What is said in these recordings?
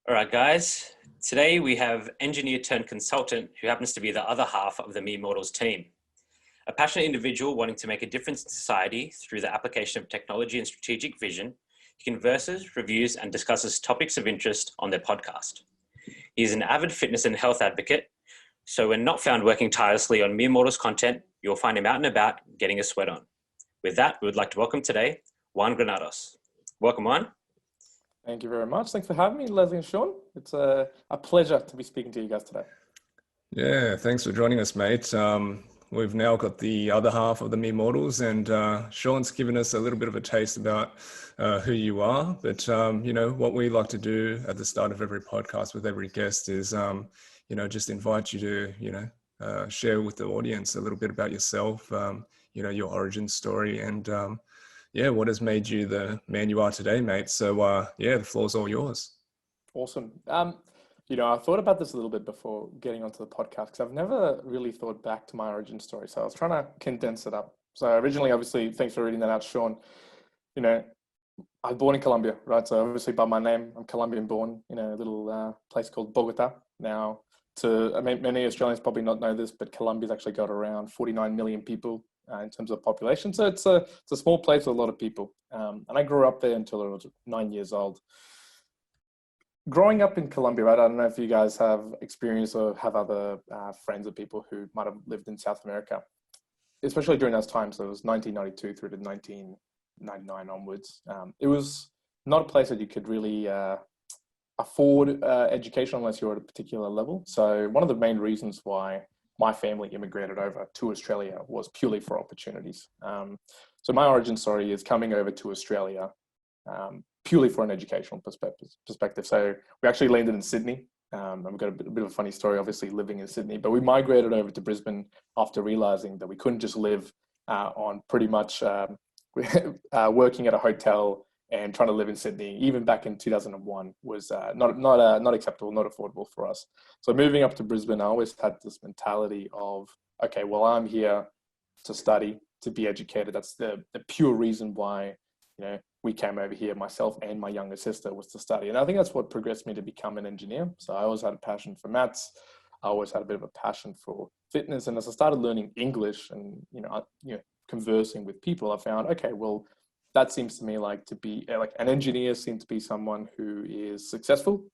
All right, guys. Today we have engineer turned consultant who happens to be the other half of the Mere Mortals team. A passionate individual wanting to make a difference in society through the application of technology and strategic vision, he converses, reviews, and discusses topics of interest on their podcast. He is an avid fitness and health advocate, so when not found working tirelessly on Mere Mortals content, you'll find him out and about getting a sweat on. With that, we would like to welcome today Juan Granados. Welcome, Juan. Thank you very much. Thanks for having me, Leslie and Shaun. It's a pleasure to be speaking to you guys today. Yeah, thanks for joining us, mate. We've now got the other half of the Mere Mortals, and Shaun's given us a little bit of a taste about who you are. But, what we like to do at the start of every podcast with every guest is, just invite you to, share with the audience a little bit about yourself, your origin story, and what has made you the man you are today, mate. So, the floor's all yours. Awesome. I thought about this a little bit before getting onto the podcast because I've never really thought back to my origin story. So I was trying to condense it up. So originally, obviously, thanks for reading that out, Shaun. I was born in Colombia, right? So obviously by my name, I'm Colombian born in a little place called Bogota. Now, many Australians probably not know this, but Colombia's actually got around 49 million people in terms of population. So it's a small place with a lot of people. And I grew up there until I was 9 years old. Growing up in Colombia, right? I don't know if you guys have experience or have other friends or people who might have lived in South America, especially during those times. So it was 1992 through to 1999 onwards. It was not a place that you could really afford education unless you're at a particular level. So one of the main reasons why my family immigrated over to Australia was purely for opportunities. So my origin story is coming over to Australia purely for an educational perspective. So we actually landed in Sydney. I've got a bit of a funny story, obviously living in Sydney, but we migrated over to Brisbane after realizing that we couldn't just live on pretty much working at a hotel and trying to live in Sydney, even back in 2001, was not acceptable, not affordable for us. So moving up to Brisbane, I always had this mentality of, okay, well, I'm here to study, to be educated. That's the pure reason why, we came over here, myself and my younger sister, was to study. And I think that's what progressed me to become an engineer. So I always had a passion for maths. I always had a bit of a passion for fitness. And as I started learning English and, conversing with people, I found, okay, well, that seems to me like to be like an engineer seems to be someone who is successful.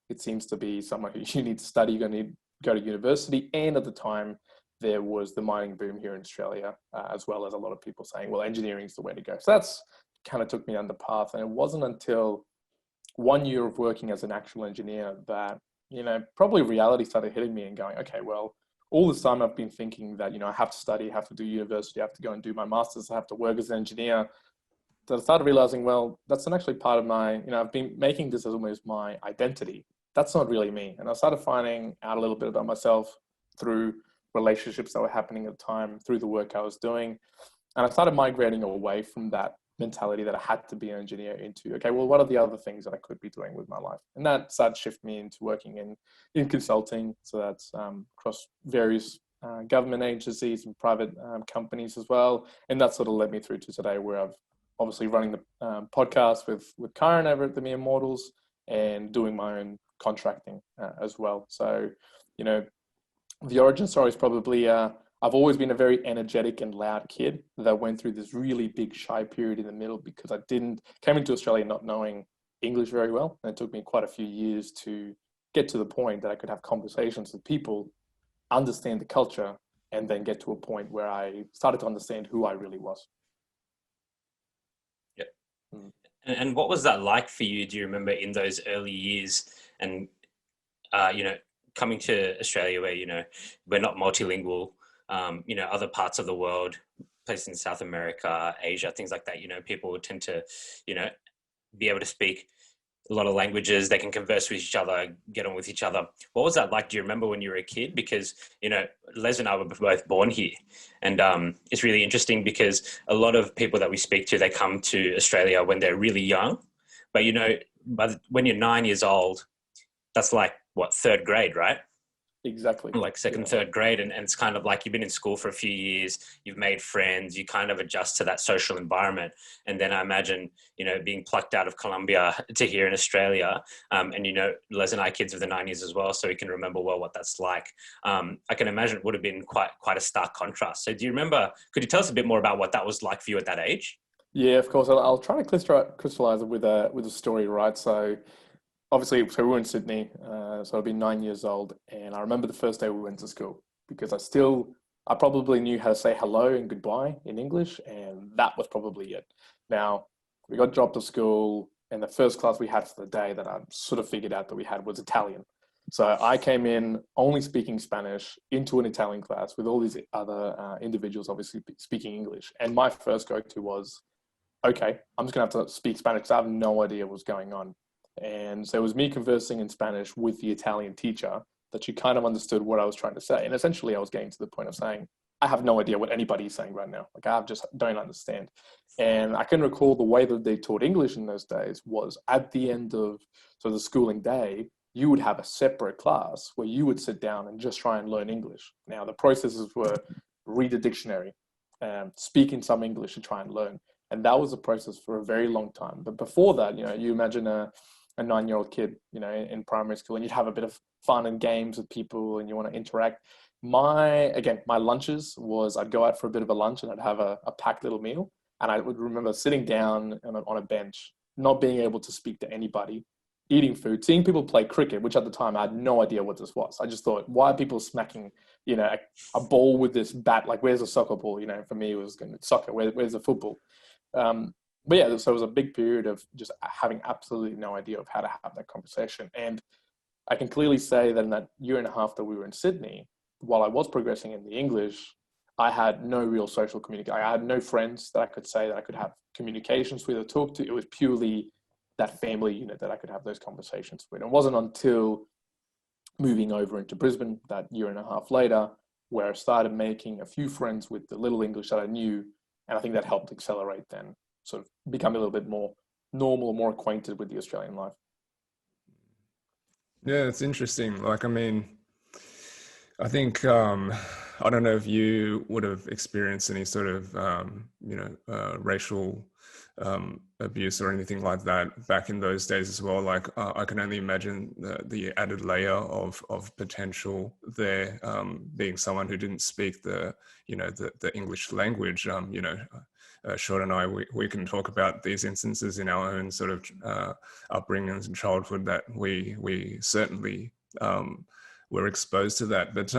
It seems to be someone who you need to study, you're going to need to go to university. And at the time, there was the mining boom here in Australia, as well as a lot of people saying, well, engineering is the way to go. So that's kind of took me on the path. And it wasn't until 1 year of working as an actual engineer that, probably reality started hitting me and going, okay, well, all this time I've been thinking that, I have to study, I have to do university, I have to go and do my master's, I have to work as an engineer. So I started realizing, well, that's not actually part of my, I've been making this as almost my identity. That's not really me. And I started finding out a little bit about myself through relationships that were happening at the time, through the work I was doing. And I started migrating away from that mentality that I had to be an engineer into, okay, well, what are the other things that I could be doing with my life? And that started to shift me into working in consulting. So that's across various government agencies and private companies as well. And that sort of led me through to today, where I've obviously running the podcast with Karen over at the Mere Mortals and doing my own contracting as well. So, the origin story is probably, I've always been a very energetic and loud kid that went through this really big shy period in the middle because I came into Australia not knowing English very well. And it took me quite a few years to get to the point that I could have conversations with people, understand the culture, and then get to a point where I started to understand who I really was. And what was that like for you? Do you remember in those early years and, coming to Australia where, we're not multilingual, other parts of the world, places in South America, Asia, things like that, people would tend to, be able to speak a lot of languages. They can converse with each other, get on with each other. What was that like? Do you remember when you were a kid? Because, Les and I were both born here. And it's really interesting because a lot of people that we speak to, they come to Australia when they're really young. But, when you're 9 years old, that's like, what, third grade, right? Exactly. like second, Yeah. third grade. And it's kind of like you've been in school for a few years, you've made friends, you kind of adjust to that social environment. And then I imagine, being plucked out of Colombia to here in Australia, and, Les and I kids of the 90s as well, so we can remember well what that's like. I can imagine it would have been quite a stark contrast. So do you remember, could you tell us a bit more about what that was like for you at that age? Yeah, of course. I'll try to crystallize it with a story, right? So obviously, so we were in Sydney, so I'd been 9 years old, and I remember the first day we went to school because I probably knew how to say hello and goodbye in English, and that was probably it. Now, we got dropped to school, and the first class we had for the day that I sort of figured out that we had was Italian. So I came in only speaking Spanish into an Italian class with all these other individuals obviously speaking English, and my first go-to was, okay, I'm just gonna have to speak Spanish because I have no idea what's going on. And so it was me conversing in Spanish with the Italian teacher that she kind of understood what I was trying to say. And essentially I was getting to the point of saying, I have no idea what anybody's saying right now. Like I just don't understand. And I can recall the way that they taught English in those days was at the end of the schooling day, you would have a separate class where you would sit down and just try and learn English. Now the processes were read a dictionary, speak in some English and try and learn. And that was a process for a very long time. But before that, you imagine a 9-year-old kid, in primary school, and you'd have a bit of fun and games with people and you want to interact. My lunches was I'd go out for a bit of a lunch and I'd have a packed little meal. And I would remember sitting down on a bench, not being able to speak to anybody, eating food, seeing people play cricket, which at the time I had no idea what this was. I just thought, why are people smacking, a ball with this bat? Like, where's a soccer ball? For me, it was soccer. Where's the football? But yeah, so it was a big period of just having absolutely no idea of how to have that conversation. And I can clearly say that in that year and a half that we were in Sydney, while I was progressing in the English, I had no real social communication. I had no friends that I could say that I could have communications with or talk to. It was purely that family unit that I could have those conversations with. It wasn't until moving over into Brisbane that year and a half later, where I started making a few friends with the little English that I knew. And I think that helped accelerate then, sort of become a little bit more normal, more acquainted with the Australian life. Yeah, it's interesting. Like, I mean, I think, I don't know if you would have experienced any sort of, racial abuse or anything like that back in those days as well. Like, I can only imagine the added layer of potential there, being someone who didn't speak the English language. Shaun and I, we can talk about these instances in our own sort of upbringings and childhood that we certainly were exposed to that. But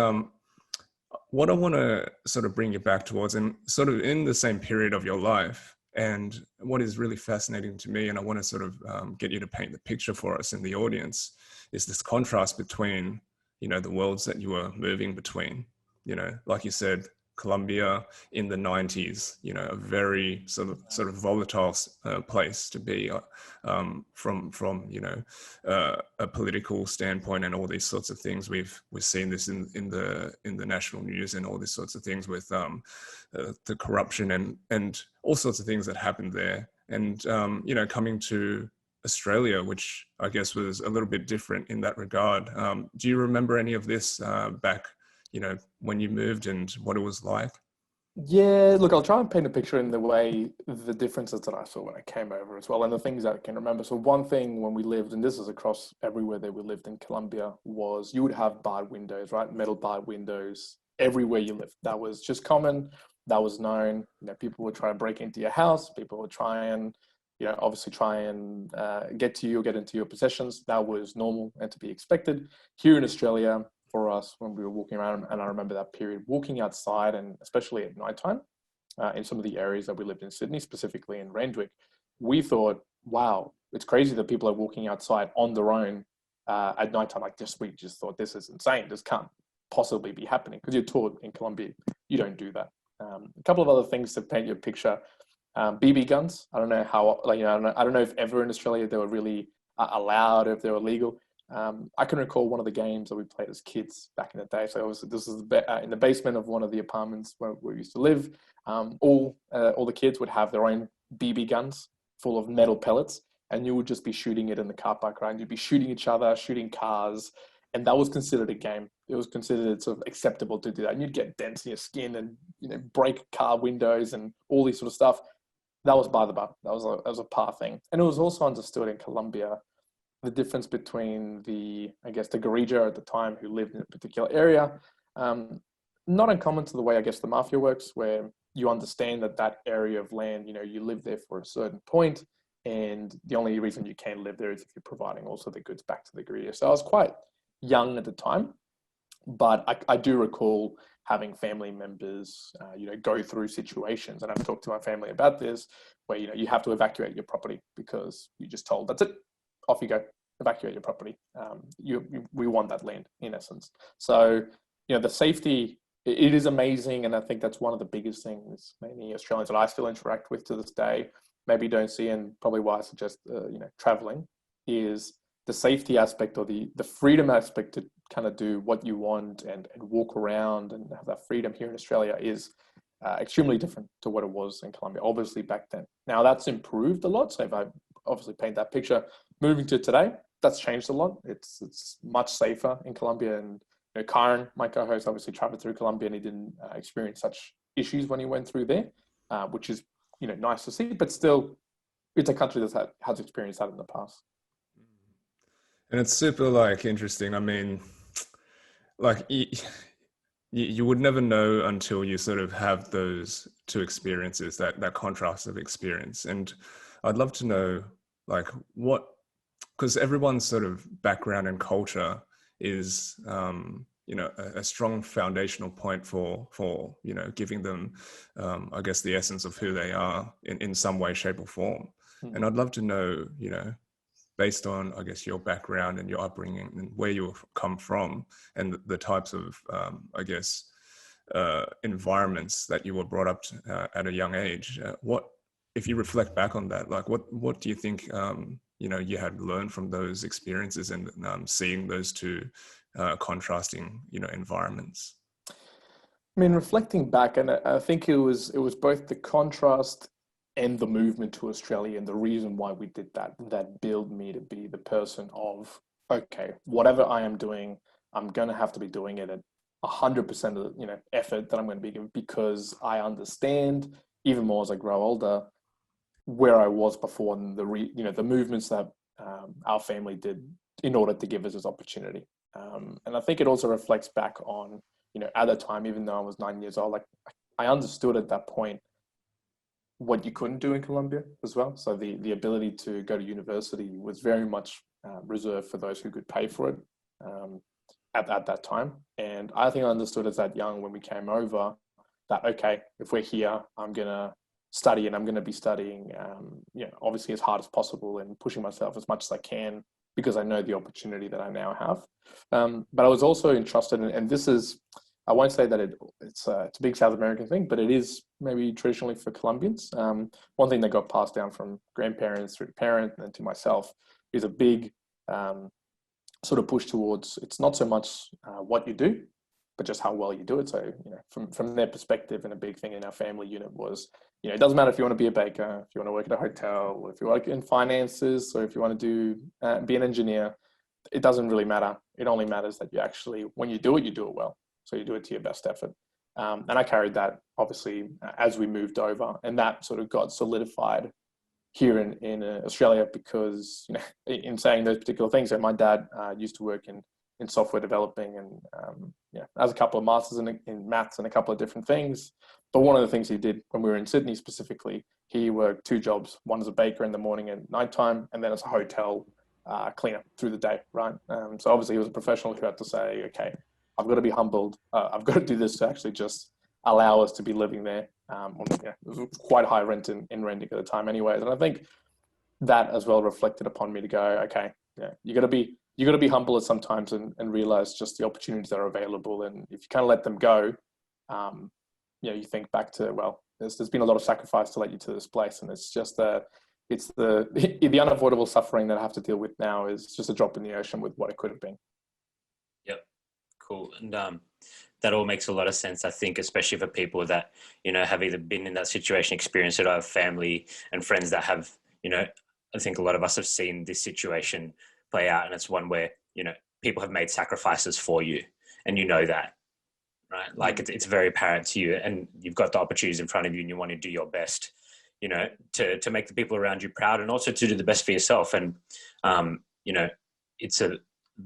what I want to sort of bring you back towards, and sort of in the same period of your life, and what is really fascinating to me, and I want to sort of get you to paint the picture for us in the audience, is this contrast between, the worlds that you were moving between. Like you said, Colombia in the 90s, a very sort of volatile place to be from a political standpoint, and all these sorts of things. We've seen this in the national news and all these sorts of things with the corruption and all sorts of things that happened there. And coming to Australia, which I guess was a little bit different in that regard. Do you remember any of this back, when you moved and what it was like? Yeah, look, I'll try and paint a picture in the way the differences that I saw when I came over as well, and the things that I can remember. So one thing when we lived, and this is across everywhere that we lived in Colombia, was you would have barred windows, right? Metal barred windows everywhere you lived. That was just common. That was known. People would try to break into your house. People would try and, obviously try and get to you or get into your possessions. That was normal and to be expected. Here in Australia, for us, when we were walking around, and I remember that period, walking outside, and especially at nighttime, in some of the areas that we lived in Sydney, specifically in Randwick, we thought, wow, it's crazy that people are walking outside on their own at nighttime like this. We just thought, this is insane. This can't possibly be happening, because you're taught in Colombia, you don't do that. A couple of other things to paint your picture. BB guns. I don't know how, I don't know if ever in Australia they were really allowed, if they were legal. I can recall one of the games that we played as kids back in the day. So this was in the basement of one of the apartments where we used to live. All the kids would have their own BB guns full of metal pellets, and you would just be shooting it in the car park, right? You'd be shooting each other, shooting cars, And that was considered a game. It was considered sort of acceptable to do that. And you'd get dents in your skin and, break car windows and all this sort of stuff. That was by the bar. That was a par thing. And it was also understood in Colombia, the difference between the guerrilla at the time who lived in a particular area. Not uncommon to the way, I guess, the mafia works, where you understand that area of land, you live there for a certain point, and the only reason you can live there is if you're providing also the goods back to the guerrilla. So I was quite young at the time, but I do recall having family members, go through situations, and I've talked to my family about this, where, you have to evacuate your property because you just told, that's it, off you go, evacuate your property. We want that land, in essence. So, the safety, it is amazing, and I think that's one of the biggest things many Australians that I still interact with to this day maybe don't see, and probably why I suggest, traveling, is the safety aspect, or the freedom aspect to kind of do what you want and walk around and have that freedom here in Australia is extremely different to what it was in Colombia, obviously back then. Now that's improved a lot. So if I obviously paint that picture, moving to today, that's changed a lot. It's much safer in Colombia. And Karen, my co-host, obviously traveled through Colombia, and he didn't experience such issues when he went through there, which is nice to see. But still, it's a country that has experienced that in the past. And it's super interesting. I mean, you would never know until you sort of have those two experiences, that contrast of experience. And I'd love to know because everyone's sort of background and culture is, a strong foundational point for giving them, I guess, the essence of who they are in some way, shape or form. Mm-hmm. And I'd love to know, based on, I guess, your background and your upbringing and where you've come from and the types of, environments that you were brought up to, at a young age. If you reflect back on that, what do you think, you had learned from those experiences and seeing those two contrasting, environments? I mean, reflecting back, and I think it was both the contrast and the movement to Australia, and the reason why we did that built me to be the person of, okay, whatever I am doing, I'm going to have to be doing it at 100% of the effort that I'm going to be giving, because I understand even more as I grow older where I was before, and the movements that our family did in order to give us this opportunity. And I think it also reflects back on, at the time, even though I was 9 years old, I understood at that point what you couldn't do in Colombia as well. So the ability to go to university was very much reserved for those who could pay for it at that time. And I think I understood as that young when we came over that, okay, if we're here, I'm going to study, and I'm going to be studying, obviously as hard as possible and pushing myself as much as I can, because I know the opportunity that I now have. But I was also entrusted, and this is, I won't say that it's a big South American thing, but it is maybe traditionally for Colombians. One thing that got passed down from grandparents through to parents and to myself is a big sort of push towards, it's not so much what you do, but just how well you do it. So, from their perspective, and a big thing in our family unit was, it doesn't matter if you want to be a baker, if you want to work at a hotel, or if you work in finances, or if you want to be an engineer, it doesn't really matter. It only matters that you actually, when you do it well. So you do it to your best effort. And I carried that, obviously, as we moved over, and that sort of got solidified here in Australia, because, in saying those particular things, so my dad used to work in software developing, and has a couple of masters in maths and a couple of different things. But one of the things he did when we were in Sydney specifically, he worked two jobs, one as a baker in the morning and nighttime, and then as a hotel cleaner through the day, right? So obviously he was a professional who had to say, okay, I've got to be humbled. I've got to do this to actually just allow us to be living there. It was quite high rent in renting at the time anyways. And I think that as well reflected upon me to go, okay, you got to be humble at sometimes and realize just the opportunities that are available. And if you kind of let them go, you think back to, well, there's been a lot of sacrifice to let you to this place. And it's just the unavoidable suffering that I have to deal with now is just a drop in the ocean with what it could have been. Yep. Cool. And that all makes a lot of sense, I think, especially for people that, have either been in that situation, experienced it, or have family and friends that have, I think a lot of us have seen this situation play out. And it's one where, people have made sacrifices for you, and you know that, right? Like it's very apparent to you, and you've got the opportunities in front of you, and you want to do your best, you know, to make the people around you proud, and also to do the best for yourself. And you know, it's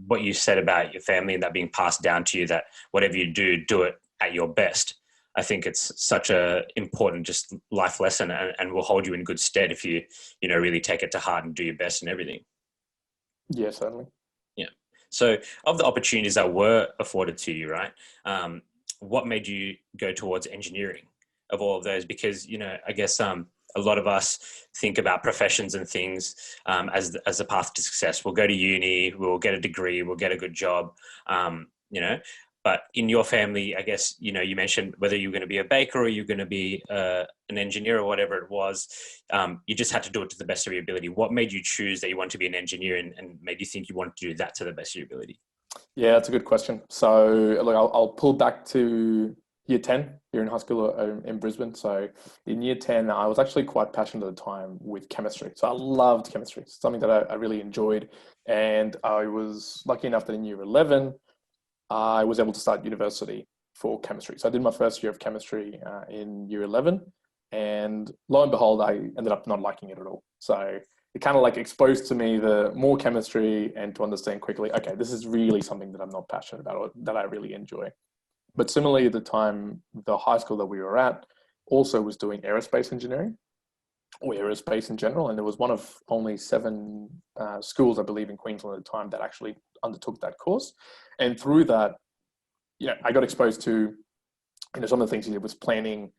what you said about your family and that being passed down to you, that whatever you do it at your best. I think it's such a important just life lesson, and will hold you in good stead if you know, really take it to heart and do your best in everything. Yeah, certainly. Yeah. So of the opportunities that were afforded to you, right, what made you go towards engineering of all of those? Because, you know, I guess a lot of us think about professions and things as the path to success. We'll go to uni, we'll get a degree, we'll get a good job, you know. But in your family, I guess, you know, you mentioned whether you're going to be a baker or you're going to be an engineer or whatever it was, you just had to do it to the best of your ability. What made you choose that you want to be an engineer, and made you think you want to do that to the best of your ability? Yeah, that's a good question. So look, I'll pull back to year 10 here in high school in Brisbane. So in year 10, I was actually quite passionate at the time with chemistry. So I loved chemistry, something that I really enjoyed. And I was lucky enough that in year 11, I was able to start university for chemistry. So I did my first year of chemistry in year 11, and lo and behold, I ended up not liking it at all. So it kind of like exposed to me the more chemistry, and to understand quickly, okay, this is really something that I'm not passionate about or that I really enjoy. But similarly, at the time, the high school that we were at also was doing aerospace engineering, or aerospace in general. And there was one of only 7 schools, I believe, in Queensland at the time that actually undertook that course. And through that, you know, I got exposed to, you know, some of the things he did was planning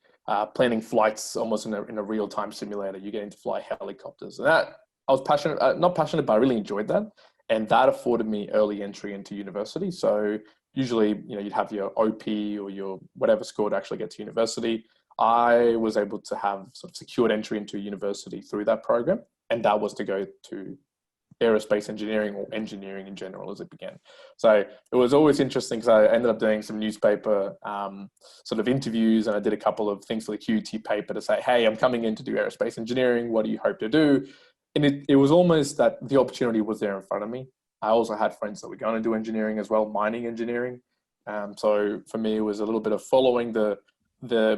flights almost in a real-time simulator. You get to fly helicopters. And that, I was passionate, not passionate, but I really enjoyed that. And that afforded me early entry into university. So usually, you know, you'd have your OP or your whatever score to actually get to university. I was able to have sort of secured entry into university through that program. And that was to go to aerospace engineering, or engineering in general, as it began. So it was always interesting, because I ended up doing some newspaper sort of interviews, and I did a couple of things for the QT paper to say, hey, I'm coming in to do aerospace engineering. What do you hope to do? And it was almost that the opportunity was there in front of me. I also had friends that were going to do engineering as well, mining engineering. So for me, it was a little bit of following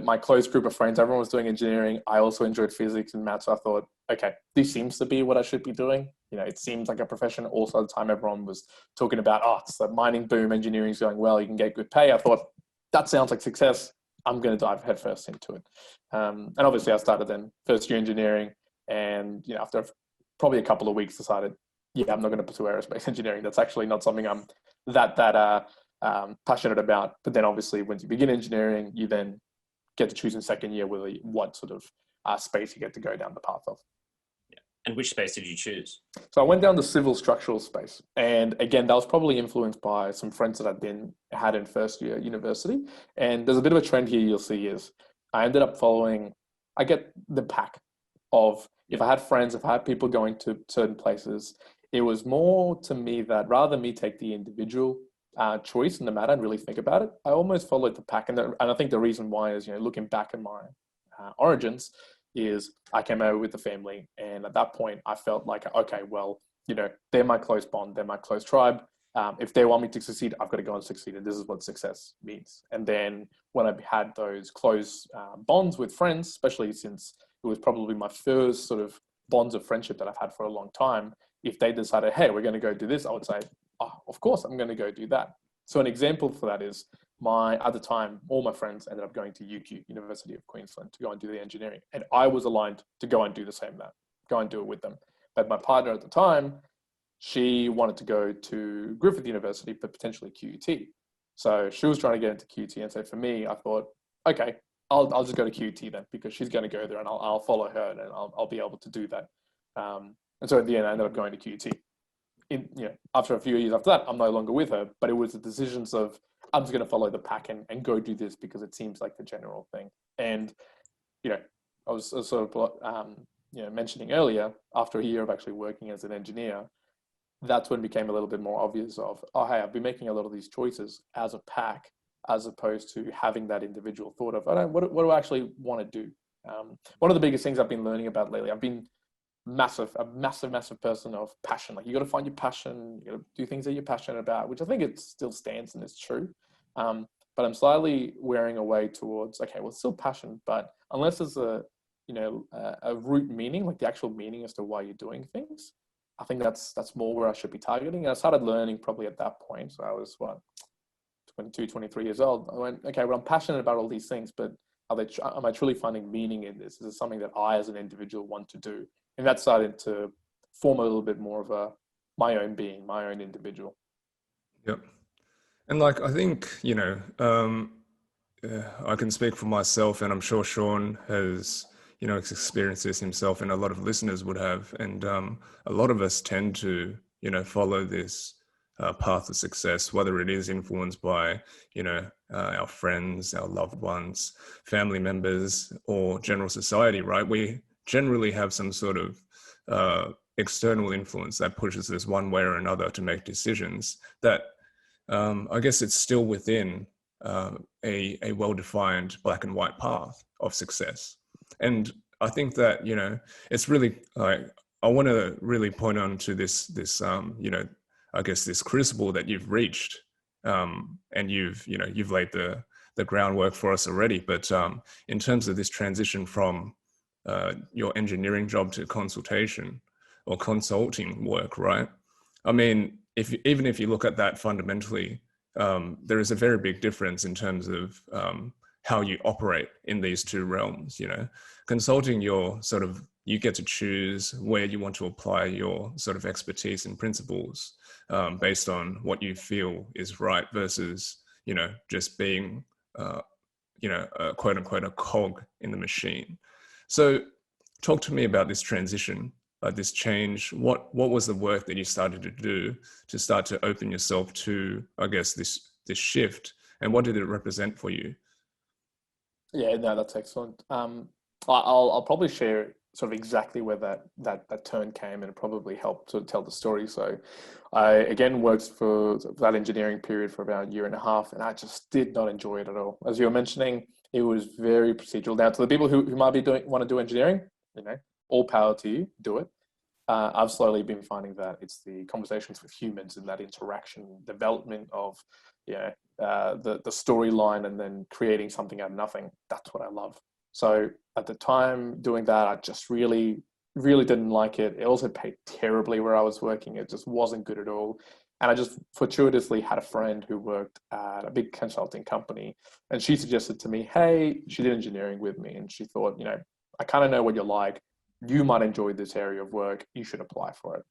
my close group of friends. Everyone was doing engineering. I also enjoyed physics and maths. So I thought, okay, this seems to be what I should be doing. You know, it seems like a profession. Also at the time, everyone was talking about, it's the mining boom, engineering's going well, you can get good pay. I thought, that sounds like success. I'm going to dive headfirst into it. And obviously I started then first year engineering, and, you know, after probably a couple of weeks decided, yeah, I'm not going to pursue aerospace engineering. That's actually not something I'm that passionate about. But then obviously when you begin engineering, you then get to choose in second year what sort of space you get to go down the path of. Yeah. And which space did you choose? So I went down the civil structural space. And again, that was probably influenced by some friends that I had in first year university. And there's a bit of a trend here you'll see is I ended up I get the pack of, if I had friends, if I had people going to certain places, it was more to me that rather than me take the individual choice in the matter and really think about it, I almost followed the pack. And I think the reason why is, you know, looking back in my origins, is I came over with the family. And at that point, I felt like, okay, well, you know, they're my close bond, they're my close tribe. If they want me to succeed, I've got to go and succeed. And this is what success means. And then when I had those close bonds with friends, especially since it was probably my first sort of bonds of friendship that I've had for a long time, if they decided, hey, we're going to go do this, I would say, of course, I'm going to go do that. So an example for that is at the time, all my friends ended up going to UQ, University of Queensland, to go and do the engineering. And I was aligned to go and do the same, go and do it with them. But my partner at the time, she wanted to go to Griffith University, but potentially QUT. So she was trying to get into QUT. And so for me, I thought, okay, I'll just go to QUT then, because she's going to go there and I'll follow her, and I'll be able to do that. And so at the end, I ended up going to QUT. After a few years after that, I'm no longer with her, but it was the decisions of, I'm just going to follow the pack and go do this because it seems like the general thing. And, you know, I was sort of, mentioning earlier, after a year of actually working as an engineer, that's when it became a little bit more obvious of, hey, I've been making a lot of these choices as a pack, as opposed to having that individual thought of, what do I actually want to do? One of the biggest things I've been learning about lately, I've been a massive person of passion. Like, you got to find your passion, you got to do things that you're passionate about, which I think it still stands and is true. But I'm slightly wearing away towards, okay, well, it's still passion, but unless there's a root meaning, like the actual meaning as to why you're doing things, I think that's more where I should be targeting. And I started learning probably at that point. So I was 22, 23 years old. I went, okay, well, I'm passionate about all these things, but am I truly finding meaning in this? Is it something that I as an individual want to do? And that started to form a little bit more of my own being, my own individual. Yep. And like, I think, I can speak for myself, and I'm sure Shaun has, experienced this himself, and a lot of listeners would have. And a lot of us tend to, follow this path of success, whether it is influenced by, our friends, our loved ones, family members, or general society, right? We generally have some sort of external influence that pushes us one way or another to make decisions that I guess it's still within a well-defined black and white path of success. And I think that, it's really like, I want to really point on to this, I guess this crucible that you've reached, and you've laid the groundwork for us already. But in terms of this transition from your engineering job to consultation or consulting work, right? I mean, even if you look at that fundamentally, there is a very big difference in terms of how you operate in these two realms. Consulting, you get to choose where you want to apply your sort of expertise and principles based on what you feel is right, versus just being a quote unquote a cog in the machine. So talk to me about this transition, this change. What was the work that you started to do to start to open yourself to, I guess, this shift, and what did it represent for you? Yeah, no, that's excellent. I'll probably share sort of exactly where that turn came, and it probably helped to tell the story. So I again worked for that engineering period for about a year and a half, and I just did not enjoy it at all. As you were mentioning, it was very procedural. Now, to the people who might be want to do engineering, all power to you, do it. I've slowly been finding that it's the conversations with humans and that interaction, development of, the storyline, and then creating something out of nothing. That's what I love. So at the time doing that, I just really, really didn't like it. It also paid terribly where I was working. It just wasn't good at all. And I just fortuitously had a friend who worked at a big consulting company, and she suggested to me, hey, she did engineering with me, and she thought, I kind of know what you're like. You might enjoy this area of work. You should apply for it.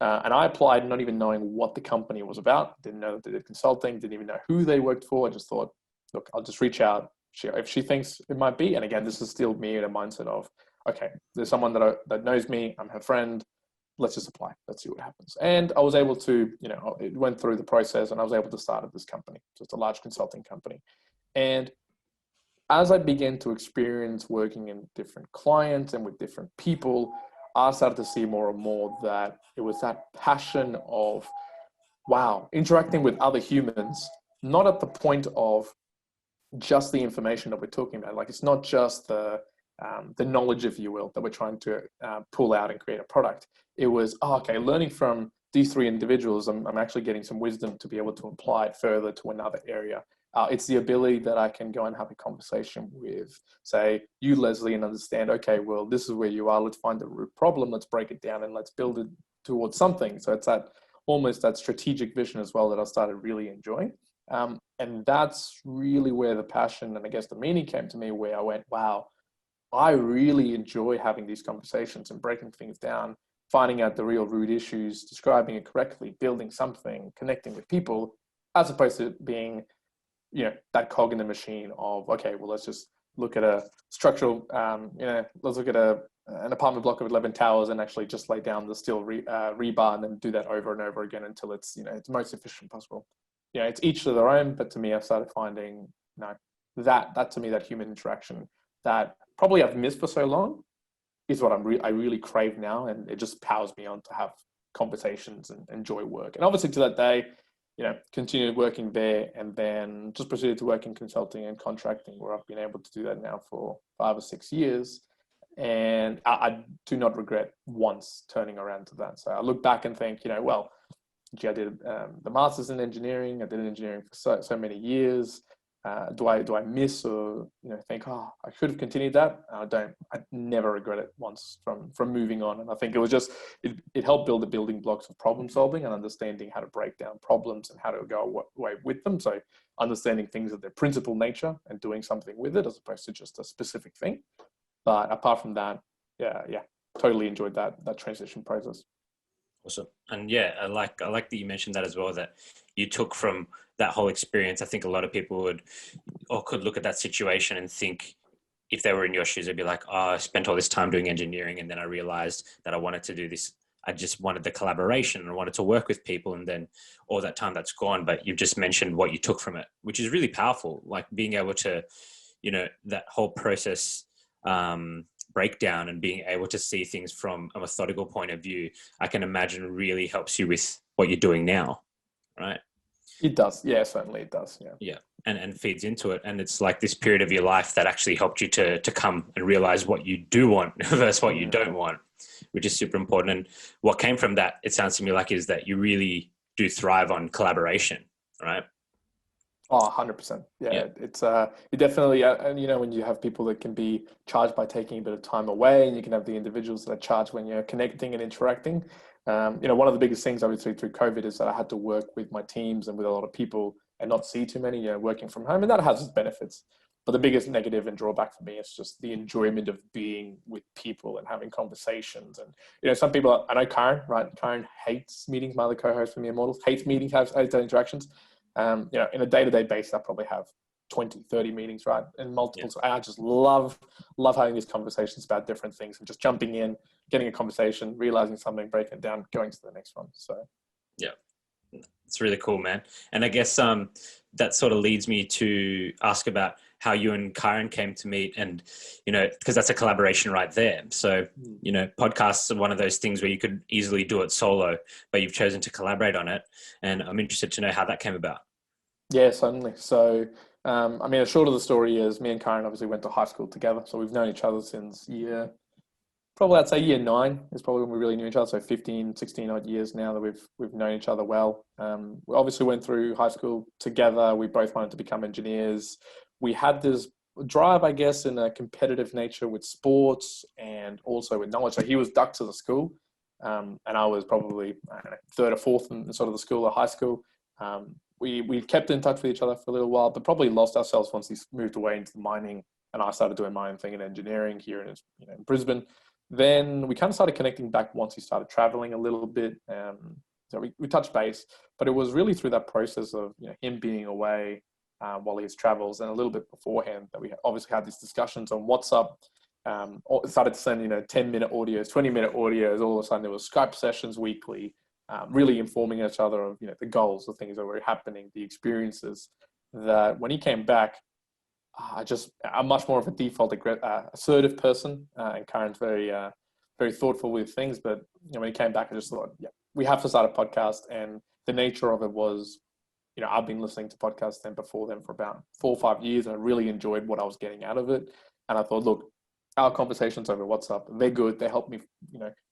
And I applied not even knowing what the company was about. Didn't know that they did consulting. Didn't even know who they worked for. I just thought, look, I'll just reach out. If she thinks it might be, and again, this is still me in a mindset of, okay, there's someone that knows me. I'm her friend. Let's just apply. Let's see what happens. And I was able to, it went through the process, and I was able to start at this company. So it's a large consulting company. And as I began to experience working in different clients and with different people, I started to see more and more that it was that passion of, wow, interacting with other humans, not at the point of just the information that we're talking about. Like, it's not just the knowledge, if you will, that we're trying to pull out and create a product. It was, learning from these three individuals, I'm actually getting some wisdom to be able to apply it further to another area. It's the ability that I can go and have a conversation with, say, you, Leslie, and understand, okay, well, this is where you are. Let's find the root problem. Let's break it down and let's build it towards something. So it's almost that strategic vision as well that I started really enjoying. And that's really where the passion and I guess the meaning came to me, where I went, wow, I really enjoy having these conversations and breaking things down, finding out the real root issues, describing it correctly, building something, connecting with people, as opposed to being, that cog in the machine of, okay, well, let's just look at a structural, let's look at an apartment block of 11 towers and actually just lay down the steel rebar and then do that over and over again until it's, it's the most efficient possible. It's each to their own, but to me, I've started finding, that to me, that human interaction that probably I've missed for so long is what I really crave now. And it just powers me on to have conversations and enjoy work. And obviously to that day, continued working there, and then just proceeded to work in consulting and contracting, where I've been able to do that now for 5 or 6 years. And I do not regret once turning around to that. So I look back and think, well, gee, I did the master's in engineering. I did engineering for so many years. Do I miss or think, oh, I should have continued that? I don't. I never regret it once from moving on. And I think it was just it helped build the building blocks of problem solving and understanding how to break down problems and how to go away with them. So understanding things of their principal nature and doing something with it as opposed to just a specific thing. But apart from that, yeah, totally enjoyed that transition process. Awesome. And yeah, I like that you mentioned that as well, that you took from that whole experience. I think a lot of people could look at that situation and think, if they were in your shoes, they'd be like, oh, I spent all this time doing engineering and then I realized that I wanted to do this. I just wanted the collaboration and I wanted to work with people, and then all that time that's gone. But you've just mentioned what you took from it, which is really powerful. Like being able to, that whole process breakdown and being able to see things from a methodical point of view, I can imagine really helps you with what you're doing now, right? It does. Yeah, certainly it does. Yeah. And feeds into it. And it's like this period of your life that actually helped you to come and realize what you do want versus what you don't want, which is super important. And what came from that, it sounds to me like, is that you really do thrive on collaboration, right? Oh, 100%. Yeah. It's it definitely, and when you have people that can be charged by taking a bit of time away, and you can have the individuals that are charged when you're connecting and interacting. One of the biggest things obviously through COVID is that I had to work with my teams and with a lot of people and not see too many, working from home, and that has its benefits. But the biggest negative and drawback for me is just the enjoyment of being with people and having conversations. And, some people, I know Karen, right? Karen hates meetings. My other co-host for Me Immortals hates meetings, hates interactions. In a day-to-day basis, I probably have 20, 30 meetings, right? And multiple. So I just love having these conversations about different things and just jumping in, getting a conversation, realizing something, breaking it down, going to the next one. So, yeah, it's really cool, man. And I guess that sort of leads me to ask about how you and Karen came to meet, and, because that's a collaboration right there. So, podcasts are one of those things where you could easily do it solo, but you've chosen to collaborate on it. And I'm interested to know how that came about. Yeah, certainly. So, the short of the story is me and Karen obviously went to high school together. So we've known each other since I'd say year 9 is probably when we really knew each other. So 15, 16 odd years now that we've known each other well. We obviously went through high school together. We both wanted to become engineers. We had this drive, I guess, in a competitive nature with sports and also with knowledge. So he was ducked to the school, and I was probably, third or fourth in sort of the school or high school. We kept in touch with each other for a little while, but probably lost ourselves once he moved away into the mining, and I started doing my own thing in engineering here in Brisbane. Then we kind of started connecting back once he started traveling a little bit. So we touched base, but it was really through that process of him being away while he travels, and a little bit beforehand that we obviously had these discussions on WhatsApp. Started to send 10-minute audios, 20-minute audios. All of a sudden there was Skype sessions weekly, really informing each other of the goals, the things that were happening, the experiences. That when he came back, I'm much more of a default assertive person, and Karen's very very thoughtful with things. But when he came back, I just thought, we have to start a podcast. And the nature of it was, I've been listening to podcasts before then for about 4 or 5 years, and I really enjoyed what I was getting out of it. And I thought, look, our conversations over WhatsApp, they're good. They help me,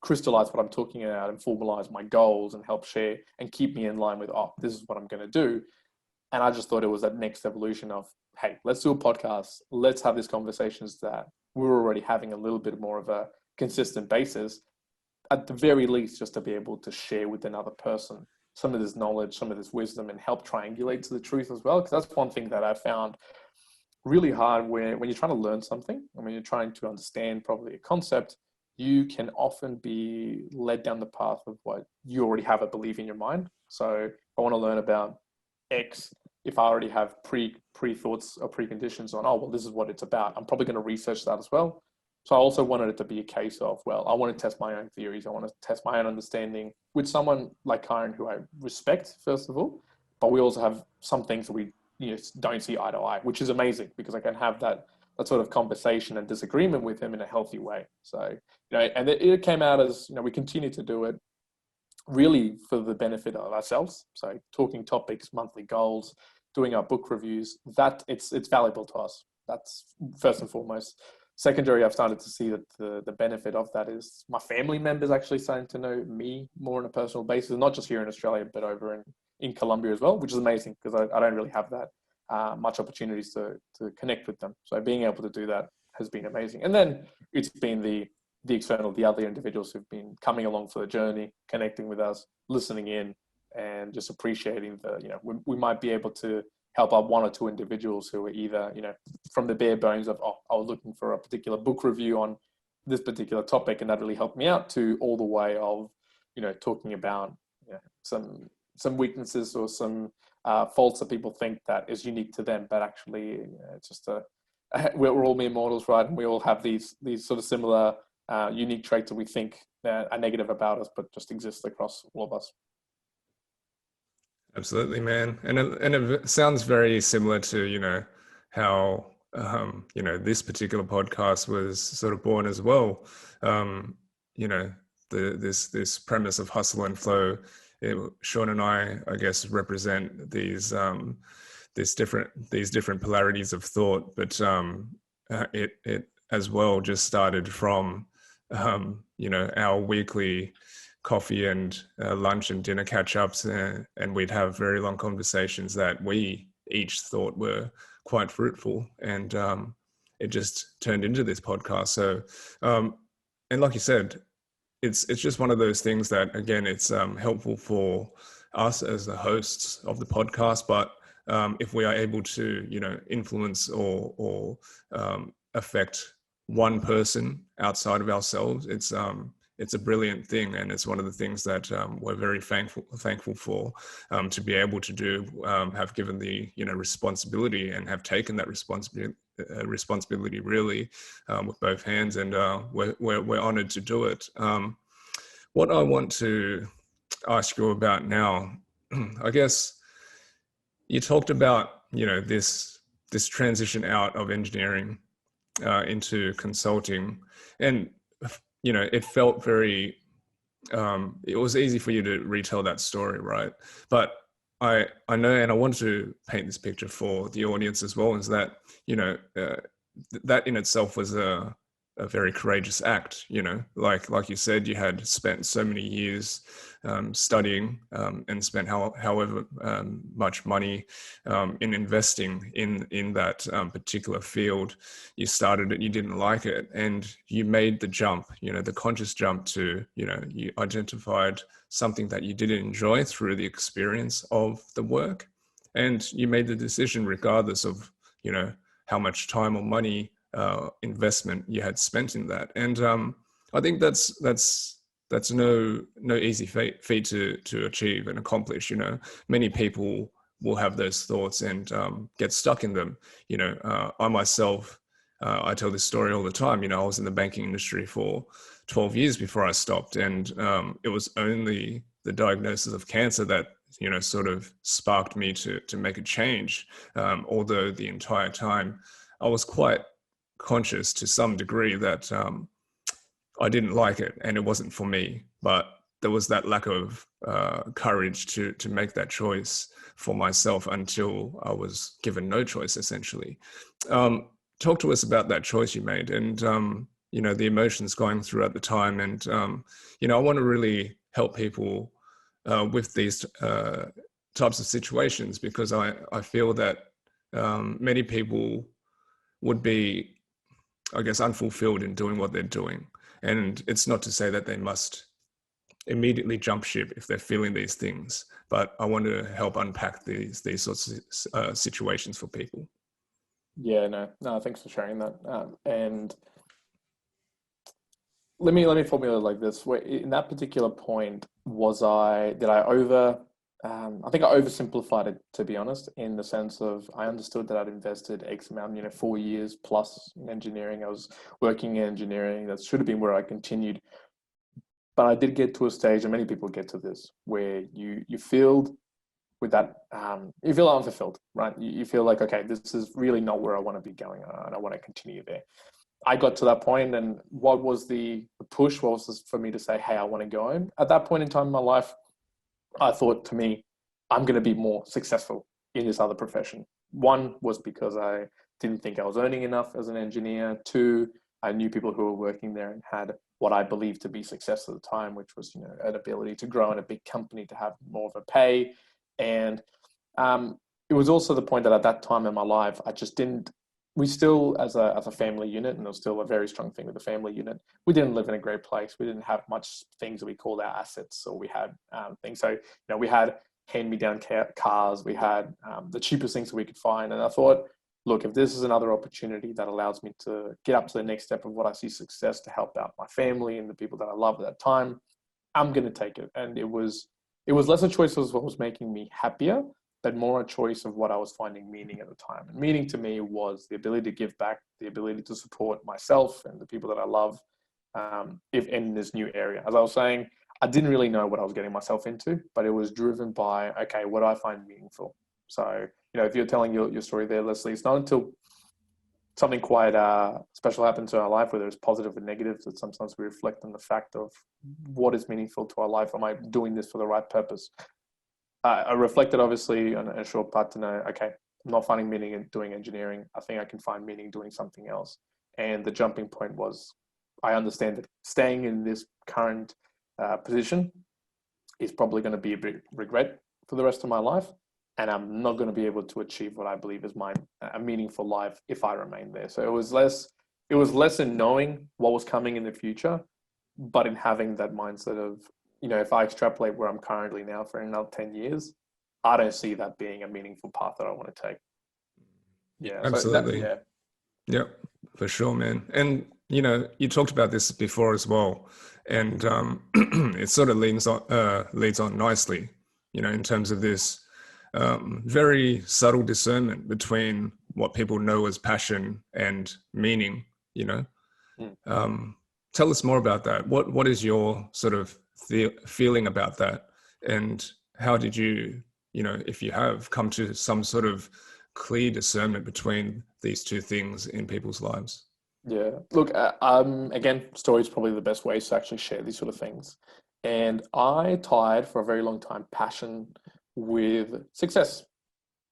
crystallize what I'm talking about and formalize my goals and help share and keep me in line with, this is what I'm going to do. And I just thought it was that next evolution of, hey, let's do a podcast. Let's have these conversations that we're already having a little bit more of a consistent basis, at the very least, just to be able to share with another person some of this knowledge, some of this wisdom, and help triangulate to the truth as well. Because that's one thing that I found really hard when you're trying to learn something, and when you're trying to understand probably a concept, you can often be led down the path of what you already have a belief in your mind. So if I want to learn about X, if I already have pre-thoughts or preconditions on, this is what it's about, I'm probably going to research that as well. So I also wanted it to be a case of, I want to test my own theories. I want to test my own understanding with someone like Karen, who I respect, first of all, but we also have some things that we don't see eye to eye, which is amazing because I can have that sort of conversation and disagreement with him in a healthy way. So, and it came out as, we continue to do it really for the benefit of ourselves. So talking topics, monthly goals, doing our book reviews, that it's valuable to us. That's first and foremost. secondary, I've started to see that the benefit of that is my family members actually starting to know me more on a personal basis, not just here in Australia, but over in Colombia as well, which is amazing because I don't really have that much opportunities to connect with them. So being able to do that has been amazing. And then it's been the external, the other individuals who've been coming along for the journey, connecting with us, listening in, and just appreciating we might be able to help out one or two individuals who are either, from the bare bones of, I was looking for a particular book review on this particular topic, and that really helped me out, to all the way of, talking about some weaknesses or some faults that people think that is unique to them, but actually it's just we're all mere mortals, right? And we all have these sort of similar unique traits that we think that are negative about us, but just exist across all of us. Absolutely, man. And it sounds very similar to, how, this particular podcast was sort of born as well. This premise of hustle and flow. Shaun and I guess, represent these different polarities of thought, but it as well just started from, our weekly coffee and lunch and dinner catch-ups, and we'd have very long conversations that we each thought were quite fruitful, and it just turned into this podcast. So and like you said, it's just one of those things that, again, it's helpful for us as the hosts of the podcast, but if we are able to influence or affect one person outside of ourselves, it's a brilliant thing, and it's one of the things that we're very thankful for, to be able to do, have given the responsibility, and have taken that responsibility really with both hands, and we're honored to do it. What I want to ask you about now, I guess you talked about this transition out of engineering into consulting, and it felt very, it was easy for you to retell that story, right? But I know, and I want to paint this picture for the audience as well, is that, that in itself was a very courageous act, like you said, you had spent so many years studying, and spent however much money in investing in that particular field. You started it, you didn't like it, and you made the jump, the conscious jump to, you identified something that you didn't enjoy through the experience of the work, and you made the decision regardless of, how much time or money investment you had spent in that. And I think that's no easy feat to achieve and accomplish. Many people will have those thoughts and get stuck in them. I myself, I tell this story all the time. I was in the banking industry for 12 years before I stopped, and it was only the diagnosis of cancer that sort of sparked me to make a change. Although the entire time I was quite conscious to some degree that I didn't like it and it wasn't for me, but there was that lack of courage to make that choice for myself until I was given no choice, essentially. Talk to us about that choice you made, and the emotions going through at the time, and I want to really help people with these types of situations, because I feel that many people would be, I guess, unfulfilled in doing what they're doing. And it's not to say that they must immediately jump ship if they're feeling these things, but I want to help unpack these sorts of situations for people. Yeah, no, thanks for sharing that. And let me formulate it like this. In that particular point, I think I oversimplified it, to be honest, in the sense of I understood that I'd invested X amount, 4 years plus in engineering. I was working in engineering. That should have been where I continued. But I did get to a stage, and many people get to this, where you feel with that, you feel unfulfilled, right? You feel like, okay, this is really not where I want to be going, and I want to continue there. I got to that point, and what was the push? What was this for me to say, hey, I want to go home? At that point in time in my life, I thought, to me, I'm going to be more successful in this other profession. One was because I didn't think I was earning enough as an engineer. Two, I knew people who were working there and had what I believed to be success at the time, which was, an ability to grow in a big company, to have more of a pay. And it was also the point that at that time in my life, we still, as a family unit, and it was still a very strong thing with the family unit, we didn't live in a great place. We didn't have much things that we called our assets, or we had things. So, we had hand-me-down cars, we had the cheapest things that we could find. And I thought, look, if this is another opportunity that allows me to get up to the next step of what I see success, to help out my family and the people that I love at that time, I'm going to take it. And it was less a choice of what was making me happier, but more a choice of what I was finding meaning at the time. And meaning to me was the ability to give back, the ability to support myself and the people that I love, if in this new area. As I was saying, I didn't really know what I was getting myself into, but it was driven by, okay, what do I find meaningful? So, if you're telling your story there, Leslie, it's not until something quite special happens to our life, whether it's positive or negative, that sometimes we reflect on the fact of what is meaningful to our life. Am I doing this for the right purpose? I reflected, obviously, on a short part to know, okay, I'm not finding meaning in doing engineering. I think I can find meaning doing something else. And the jumping point was, I understand that staying in this current position is probably going to be a big regret for the rest of my life. And I'm not going to be able to achieve what I believe is a meaningful life if I remain there. So it was less in knowing what was coming in the future, but in having that mindset of, if I extrapolate where I'm currently now for another 10 years, I don't see that being a meaningful path that I want to take. Yeah, absolutely. So yeah, for sure, man. And, you talked about this before as well. And it sort of leads on nicely, in terms of this very subtle discernment between what people know as passion and meaning, Tell us more about that. What is your sort of feeling about that? And how did you, if you have, come to some sort of clear discernment between these two things in people's lives? Yeah, look, again, story is probably the best way to actually share these sort of things. And I tied for a very long time passion with success.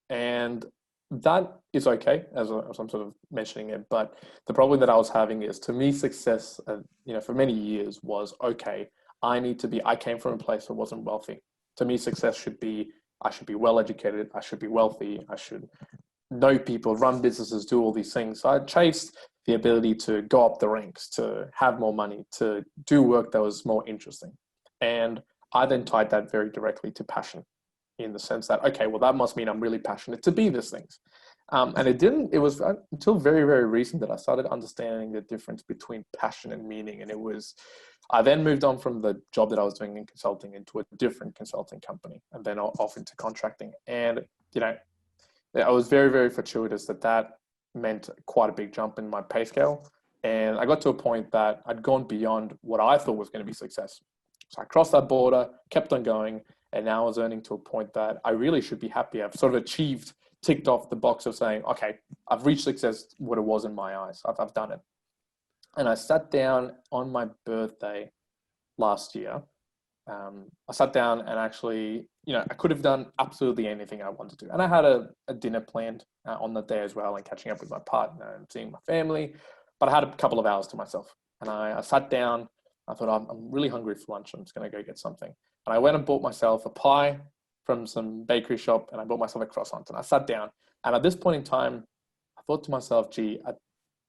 And that is okay, as I'm sort of mentioning it. But the problem that I was having is, to me, success, for many years was, okay, I came from a place that wasn't wealthy. To me, success should be, I should be well educated, I should be wealthy, I should know people, run businesses, do all these things. So I chased the ability to go up the ranks, to have more money, to do work that was more interesting. And I then tied that very directly to passion, in the sense that, okay, well, that must mean I'm really passionate to be these things. And it was until very, very recent that I started understanding the difference between passion and meaning. And I then moved on from the job that I was doing in consulting into a different consulting company, and then off into contracting. And, I was very, very fortuitous that meant quite a big jump in my pay scale. And I got to a point that I'd gone beyond what I thought was going to be success. So I crossed that border, kept on going, and now I was earning to a point that I really should be happy. I've sort of ticked off the box of saying, okay, I've reached success, what it was in my eyes. I've done it. And I sat down on my birthday last year. I sat down and actually, I could have done absolutely anything I wanted to. And I had a dinner planned on that day as well, and catching up with my partner and seeing my family. But I had a couple of hours to myself. And I sat down. I thought, I'm really hungry for lunch. I'm just going to go get something. And I went and bought myself a pie from some bakery shop, and I bought myself a croissant. And I sat down. And at this point in time, I thought to myself,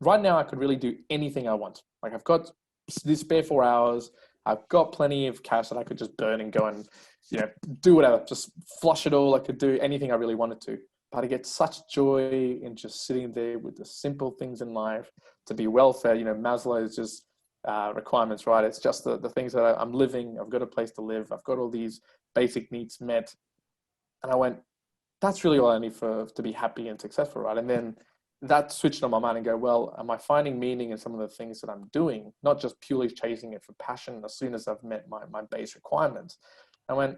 right now I could really do anything I want. Like, I've got this spare 4 hours. I've got plenty of cash that I could just burn and go and, do whatever, just flush it all. I could do anything I really wanted to. But I get such joy in just sitting there with the simple things in life, to be well fed. Maslow's just requirements, right? It's just the things that I'm living. I've got a place to live. I've got all these basic needs met. And I went, that's really all I need to be happy and successful, right? And then that switched on my mind and go, well, am I finding meaning in some of the things that I'm doing, not just purely chasing it for passion as soon as I've met my base requirements? I went,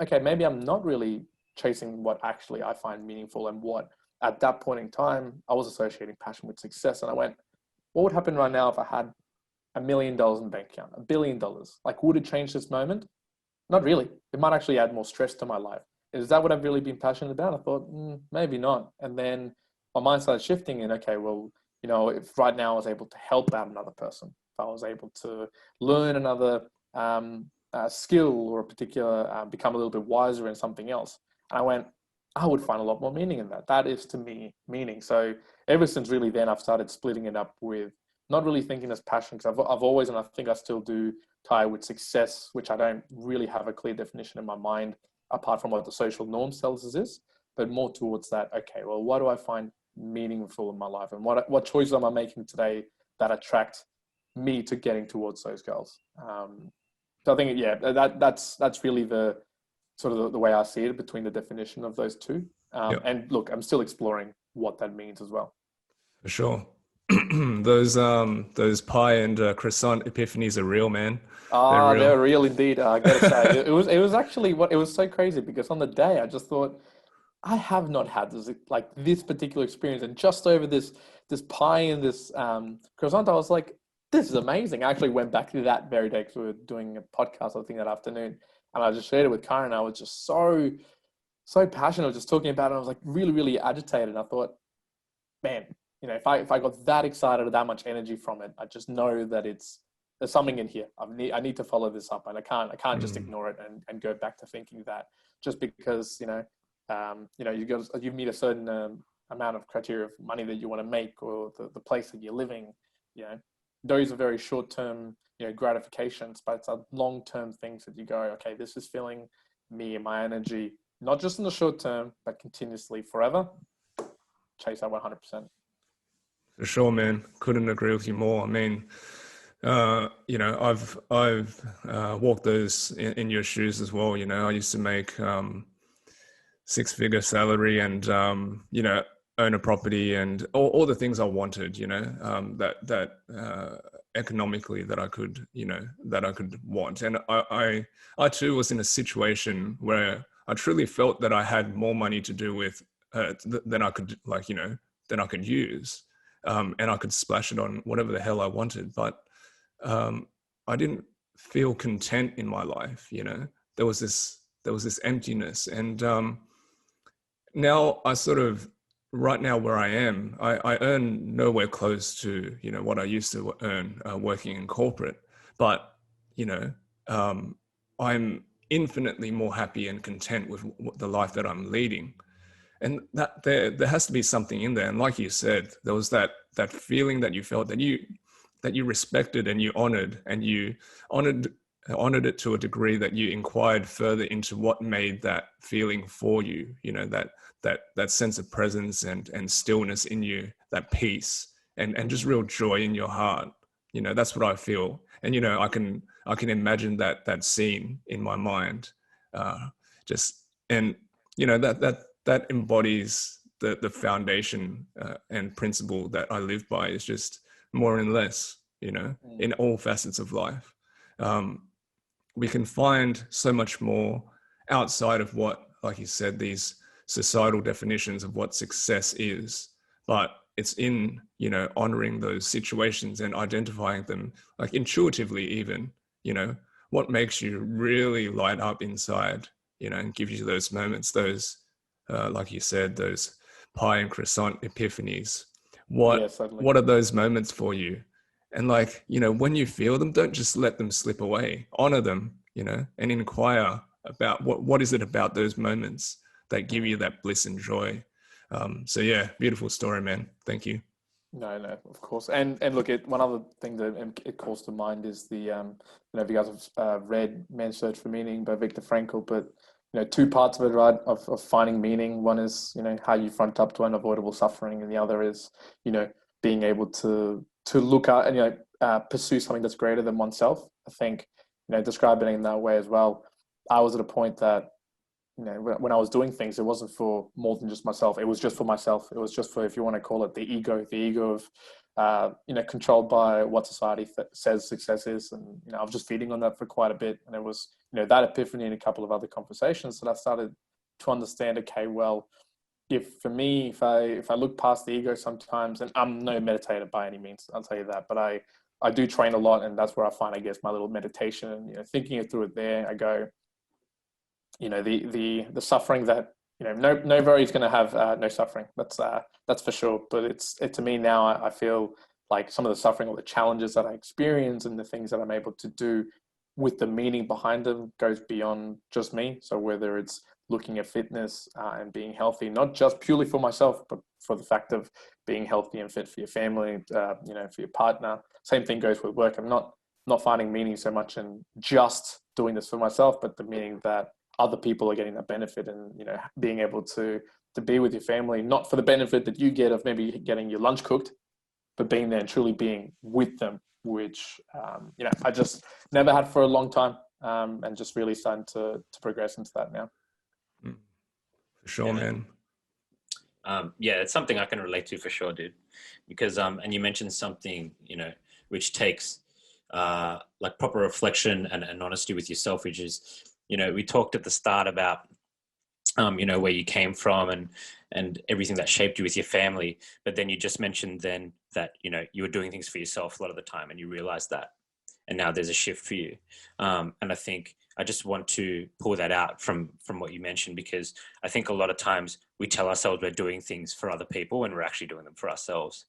okay, maybe I'm not really chasing what actually I find meaningful, and what at that point in time I was associating passion with success. And I went, what would happen right now if I had $1 million in the bank account, $1 billion? Like, would it change this moment? Not really. It might actually add more stress to my life. Is that what I've really been passionate about? I thought, maybe not. And then my mind started shifting, and okay, well, if right now I was able to help out another person, if I was able to learn another skill or a particular, become a little bit wiser in something else. And I went, I would find a lot more meaning in that. That is to me meaning. So ever since really then, I've started splitting it up with not really thinking as passion, because I've always, and I think I still do, tie with success, which I don't really have a clear definition in my mind, apart from what the social norm tells us is, but more towards that, okay, well, what do I find meaningful in my life? And what choices am I making today that attract me to getting towards those goals? So I think, yeah, that's really the sort of the way I see it between the definition of those two. And look, I'm still exploring what that means as well. For sure. Those pie and croissant epiphanies are real, man. They're real indeed. I gotta say, it was actually it was so crazy, because on the day I just thought, I have not had this particular experience, and just over this pie and this croissant, I was like, this is amazing. I actually went back to that very day because we were doing a podcast, I think, that afternoon, and I just shared it with Karen. I was just so passionate, just talking about it. I was like really, really agitated. And I thought, man, if I got that excited or that much energy from it, I just know that there's something in here. I need to follow this up, and I can't just ignore it and go back to thinking that just because you meet a certain amount of criteria of money that you want to make, or the place that you're living. Those are very short-term gratifications, but it's a long-term things that you go, okay, this is filling me and my energy, not just in the short term, but continuously forever. Chase that 100%. For sure, man. Couldn't agree with you more. I mean, I've walked those in your shoes as well. I used to make 6-figure salary and own a property and all the things I wanted. That economically that I could want. And I too was in a situation where I truly felt that I had more money to do with than I could than I could use. And I could splash it on whatever the hell I wanted. But I didn't feel content in my life. There was this emptiness. And now I sort of, right now where I am, I earn nowhere close to, what I used to earn working in corporate. But, I'm infinitely more happy and content with the life that I'm leading. And that there has to be something in there. And like you said, there was that feeling that you felt that you respected and you honored, and you honored it to a degree that you inquired further into what made that feeling for you. That sense of presence and stillness in you, that peace and just real joy in your heart. That's what I feel. And I can imagine that scene in my mind. That embodies the foundation and principle that I live by, is just more and less, in all facets of life. We can find so much more outside of what, like you said, these societal definitions of what success is, but it's in, honoring those situations and identifying them, like intuitively even, what makes you really light up inside, and give you those moments, those, like you said, those pie and croissant epiphanies. What are those moments for you? And when you feel them, don't just let them slip away. Honor them, and inquire about what is it about those moments that give you that bliss and joy. So yeah, beautiful story, man. Thank you. No, of course. And look, one other thing that it calls to mind is the, if you guys have read Man's Search for Meaning by Viktor Frankl, but, two parts of it, right, of finding meaning. One is, how you front up to unavoidable suffering, and the other is, being able to look at and, pursue something that's greater than oneself. I think, describing it in that way as well. I was at a point that, when I was doing things, it wasn't for more than just myself. It was just for myself. It was just for, if you want to call it, the ego of, controlled by what society says success is. And, I was just feeding on that for quite a bit. And it was, that epiphany and a couple of other conversations that I started to understand, okay, well, if I look past the ego sometimes, and I'm no meditator by any means, I'll tell you that, but I do train a lot, and that's where I find, I guess, my little meditation, and, thinking it through it there, I go, the suffering that nobody's going to have no suffering. That's for sure. But it's to me now, I feel like some of the suffering or the challenges that I experience and the things that I'm able to do with the meaning behind them goes beyond just me. So whether it's looking at fitness and being healthy, not just purely for myself, but for the fact of being healthy and fit for your family, for your partner. Same thing goes with work. I'm not finding meaning so much in just doing this for myself, but the meaning that other people are getting a benefit and, being able to be with your family, not for the benefit that you get of maybe getting your lunch cooked, but being there and truly being with them, which, I just never had for a long time, and just really starting to progress into that now. For sure, man. It's something I can relate to for sure, dude. Because, and you mentioned something, which takes like proper reflection and honesty with yourself, which is, we talked at the start about, where you came from and everything that shaped you with your family. But then you just mentioned then that, you were doing things for yourself a lot of the time and you realized that. And now there's a shift for you. And I think I just want to pull that out from what you mentioned, because I think a lot of times we tell ourselves we're doing things for other people when we're actually doing them for ourselves.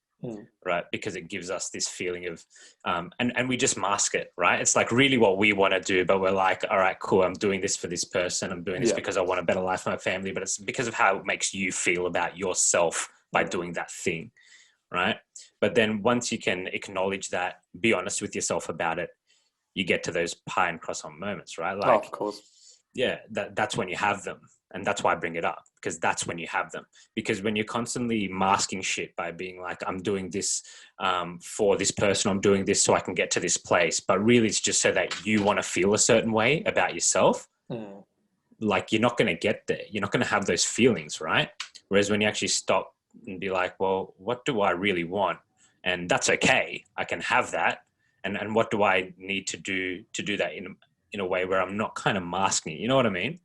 Right? Because it gives us this feeling of, and we just mask it, right? It's like really what we want to do, but we're like, all right, cool. I'm doing this for this person. I'm doing this because I want a better life for my family, but it's because of how it makes you feel about yourself by doing that thing. Right. But then once you can acknowledge that, be honest with yourself about it, you get to those pie and cross on moments, right? Like, of course. Yeah, that's when you have them. And that's why I bring it up, because that's when you have them. Because when you're constantly masking shit by being like, I'm doing this for this person, I'm doing this so I can get to this place, but really it's just so that you want to feel a certain way about yourself. Like, you're not going to get there. You're not going to have those feelings, right? Whereas when you actually stop and be like, well, what do I really want? And that's okay. I can have that. And what do I need to do that in a way where I'm not kind of masking it? You know what I mean?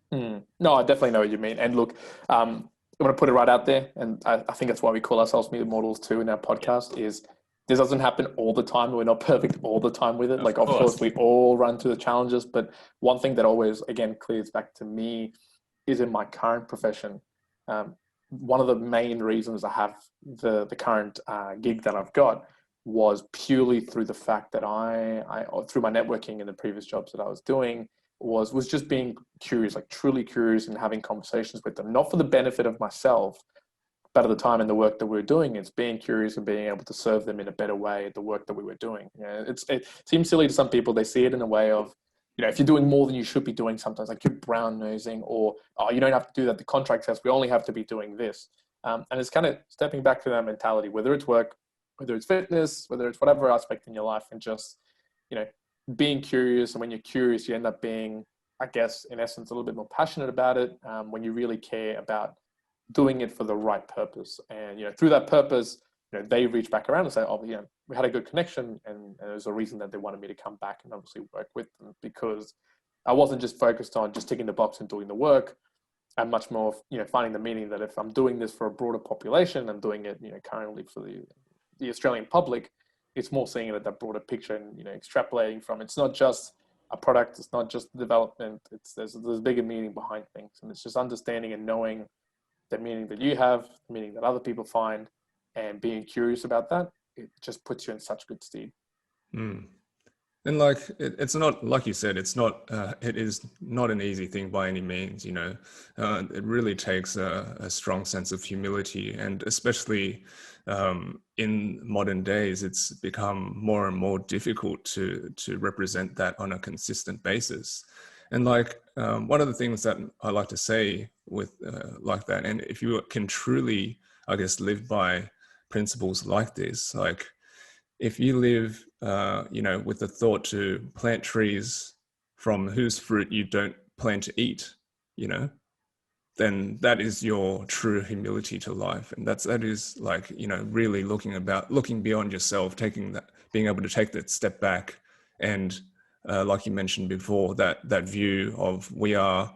No, I definitely know what you mean. And look, I'm going to put it right out there. And I think that's why we call ourselves Media Models too in our podcast, is this doesn't happen all the time. We're not perfect all the time with it. Of course, we all run through the challenges. But one thing that always, again, clears back to me is in my current profession. One of the main reasons I have the current gig that I've got was purely through the fact that I through my networking in the previous jobs that I was doing, was just being curious, like truly curious, and having conversations with them, not for the benefit of myself, but at the time in the work that we were doing, it's being curious and being able to serve them in a better way at the work that we were doing. It seems silly to some people. They see it in a way of, if you're doing more than you should be doing sometimes, like you're brown nosing, or, oh, you don't have to do that. The contract says we only have to be doing this. And it's kind of stepping back to that mentality, whether it's work, whether it's fitness, whether it's whatever aspect in your life, and just, being curious. And when you're curious, you end up being, I guess, in essence, a little bit more passionate about it, when you really care about doing it for the right purpose. And, through that purpose, they reach back around and say, oh, we had a good connection. And there's a reason that they wanted me to come back and obviously work with them, because I wasn't just focused on just ticking the box and doing the work. And much more, finding the meaning that if I'm doing this for a broader population, I'm doing it, currently for the Australian public, it's more seeing it at that broader picture and, extrapolating from, it's not just a product, it's not just development, there's bigger meaning behind things. And it's just understanding and knowing the meaning that you have, the meaning that other people find, and being curious about that. It just puts you in such good stead. And like, it's not, like you said, it's not, it is not an easy thing by any means, it really takes a strong sense of humility, and especially in modern days, it's become more and more difficult to represent that on a consistent basis. And like, one of the things that I like to say with like that, and if you can truly, I guess, live by principles like this, like, if you live, with the thought to plant trees from whose fruit you don't plan to eat, then that is your true humility to life. And that is like, really looking beyond yourself, being able to take that step back. And like you mentioned before, that view of we are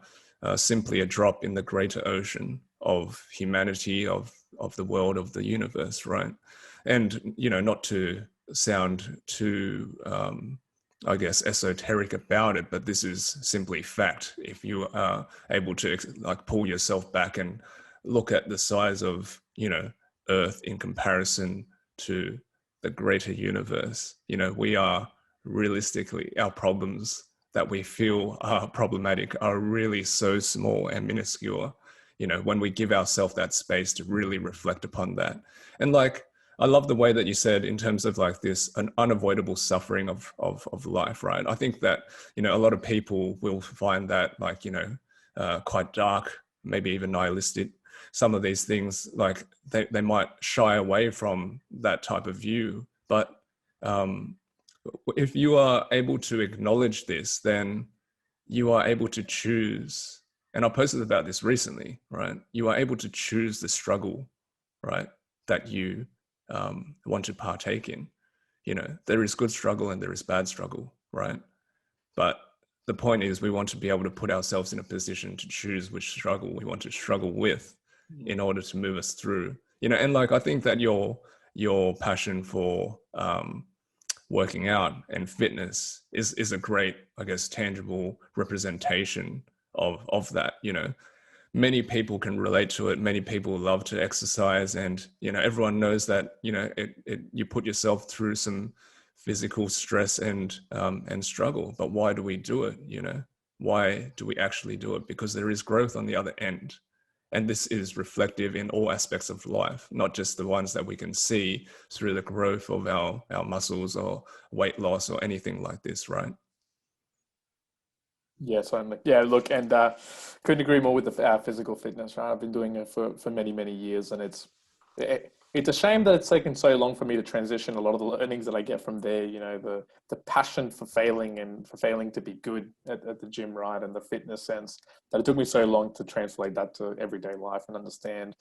simply a drop in the greater ocean of humanity, of the world, of the universe, right? And, not to sound too I guess, esoteric about it, but this is simply fact. If you are able to like pull yourself back and look at the size of, Earth in comparison to the greater universe, we are realistically, our problems that we feel are problematic are really so small and minuscule, when we give ourselves that space to really reflect upon that. And like, I love the way that you said in terms of like this, an unavoidable suffering of life, right? I think that, a lot of people will find that like, quite dark, maybe even nihilistic. Some of these things, like they might shy away from that type of view. But if you are able to acknowledge this, then you are able to choose. And I posted about this recently, right? You are able to choose the struggle, right, that you want to partake in. There is good struggle and there is bad struggle, right? But the point is, we want to be able to put ourselves in a position to choose which struggle we want to struggle with in order to move us through. And like, I think that your passion for working out and fitness is a great, I guess, tangible representation of that. Many people can relate to it. Many people love to exercise, and everyone knows that you put yourself through some physical stress and struggle. But why do we do it? Why do we actually do it? Because there is growth on the other end, and this is reflective in all aspects of life, not just the ones that we can see through the growth of our muscles or weight loss or anything like this, right? Yeah, certainly. Yeah, look, and couldn't agree more with the physical fitness, right? I've been doing it for many, many years, and it's a shame that it's taken so long for me to transition a lot of the learnings that I get from there, the passion for failing and for failing to be good at the gym, right? And the fitness sense, that it took me so long to translate that to everyday life and understand,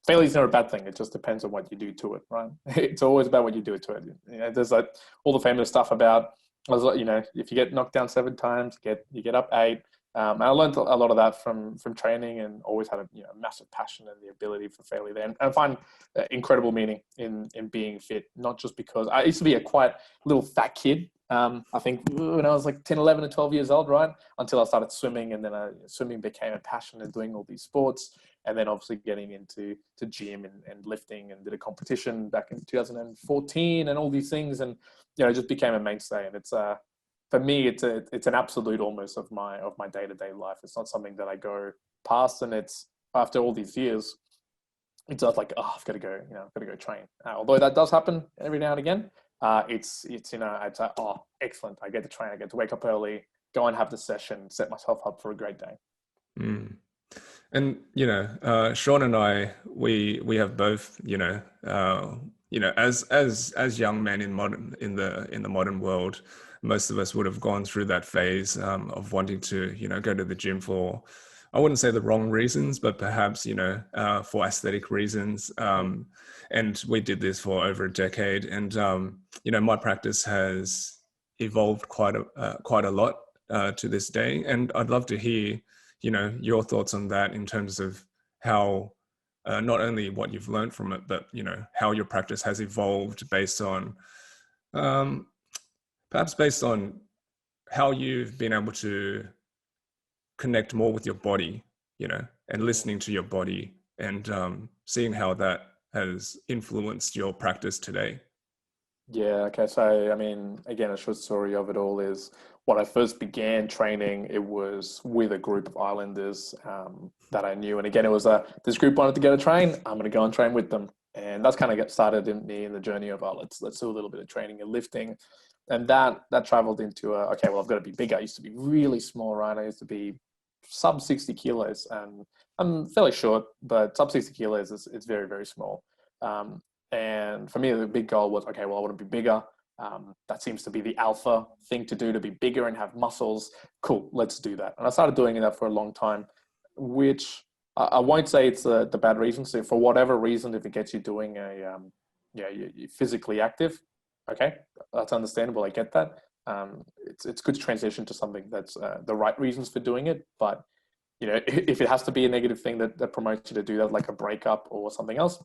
failure is never a bad thing. It just depends on what you do to it, right? It's always about what you do to it. There's like all the famous stuff about, if you get knocked down 7 times, you get up 8. And I learned a lot of that from training, and always had a massive passion and the ability for failure there. And I find incredible meaning in being fit, not just because I used to be a quite little fat kid. I think when I was like 10, 11 or 12 years old, right? Until I started swimming, and then swimming became a passion, and doing all these sports. And then obviously getting into gym and lifting, and did a competition back in 2014 and all these things. And, it just became a mainstay. And it's, for me, it's an absolute almost of my day-to-day life. It's not something that I go past. And it's, after all these years, it's not like, oh, I've got to go train. Although that does happen every now and again. It's like, oh, excellent. I get to train. I get to wake up early, go and have the session, set myself up for a great day. Mm. And Shaun and I, we have both, as young men in the modern world, most of us would have gone through that phase of wanting to go to the gym for, I wouldn't say the wrong reasons, but perhaps for aesthetic reasons. And we did this for over a decade, and my practice has evolved quite a lot to this day. And I'd love to hear your thoughts on that, in terms of how not only what you've learned from it, but how your practice has evolved based on perhaps based on how you've been able to connect more with your body, and listening to your body, and seeing how that has influenced your practice today. Yeah, okay. So, I mean, again, a short story of it all is, when I first began training, it was with a group of islanders that I knew. And again, it was this group wanted to go to train. I'm going to go and train with them. And that's kind of got started in me in the journey of, let's do a little bit of training and lifting. And that traveled into, okay, well, I've got to be bigger. I used to be really small, right? I used to be sub 60 kilos, and I'm fairly short, but sub 60 kilos is very, very small. And for me, the big goal was, okay, well, I want to be bigger. That seems to be the alpha thing to do, to be bigger and have muscles. Cool, let's do that. And I started doing that for a long time, which I won't say it's the bad reason. So for whatever reason, if it gets you doing you're physically active, okay, that's understandable. I get that. It's good to transition to something that's the right reasons for doing it. But, if it has to be a negative thing that promotes you to do that, like a breakup or something else,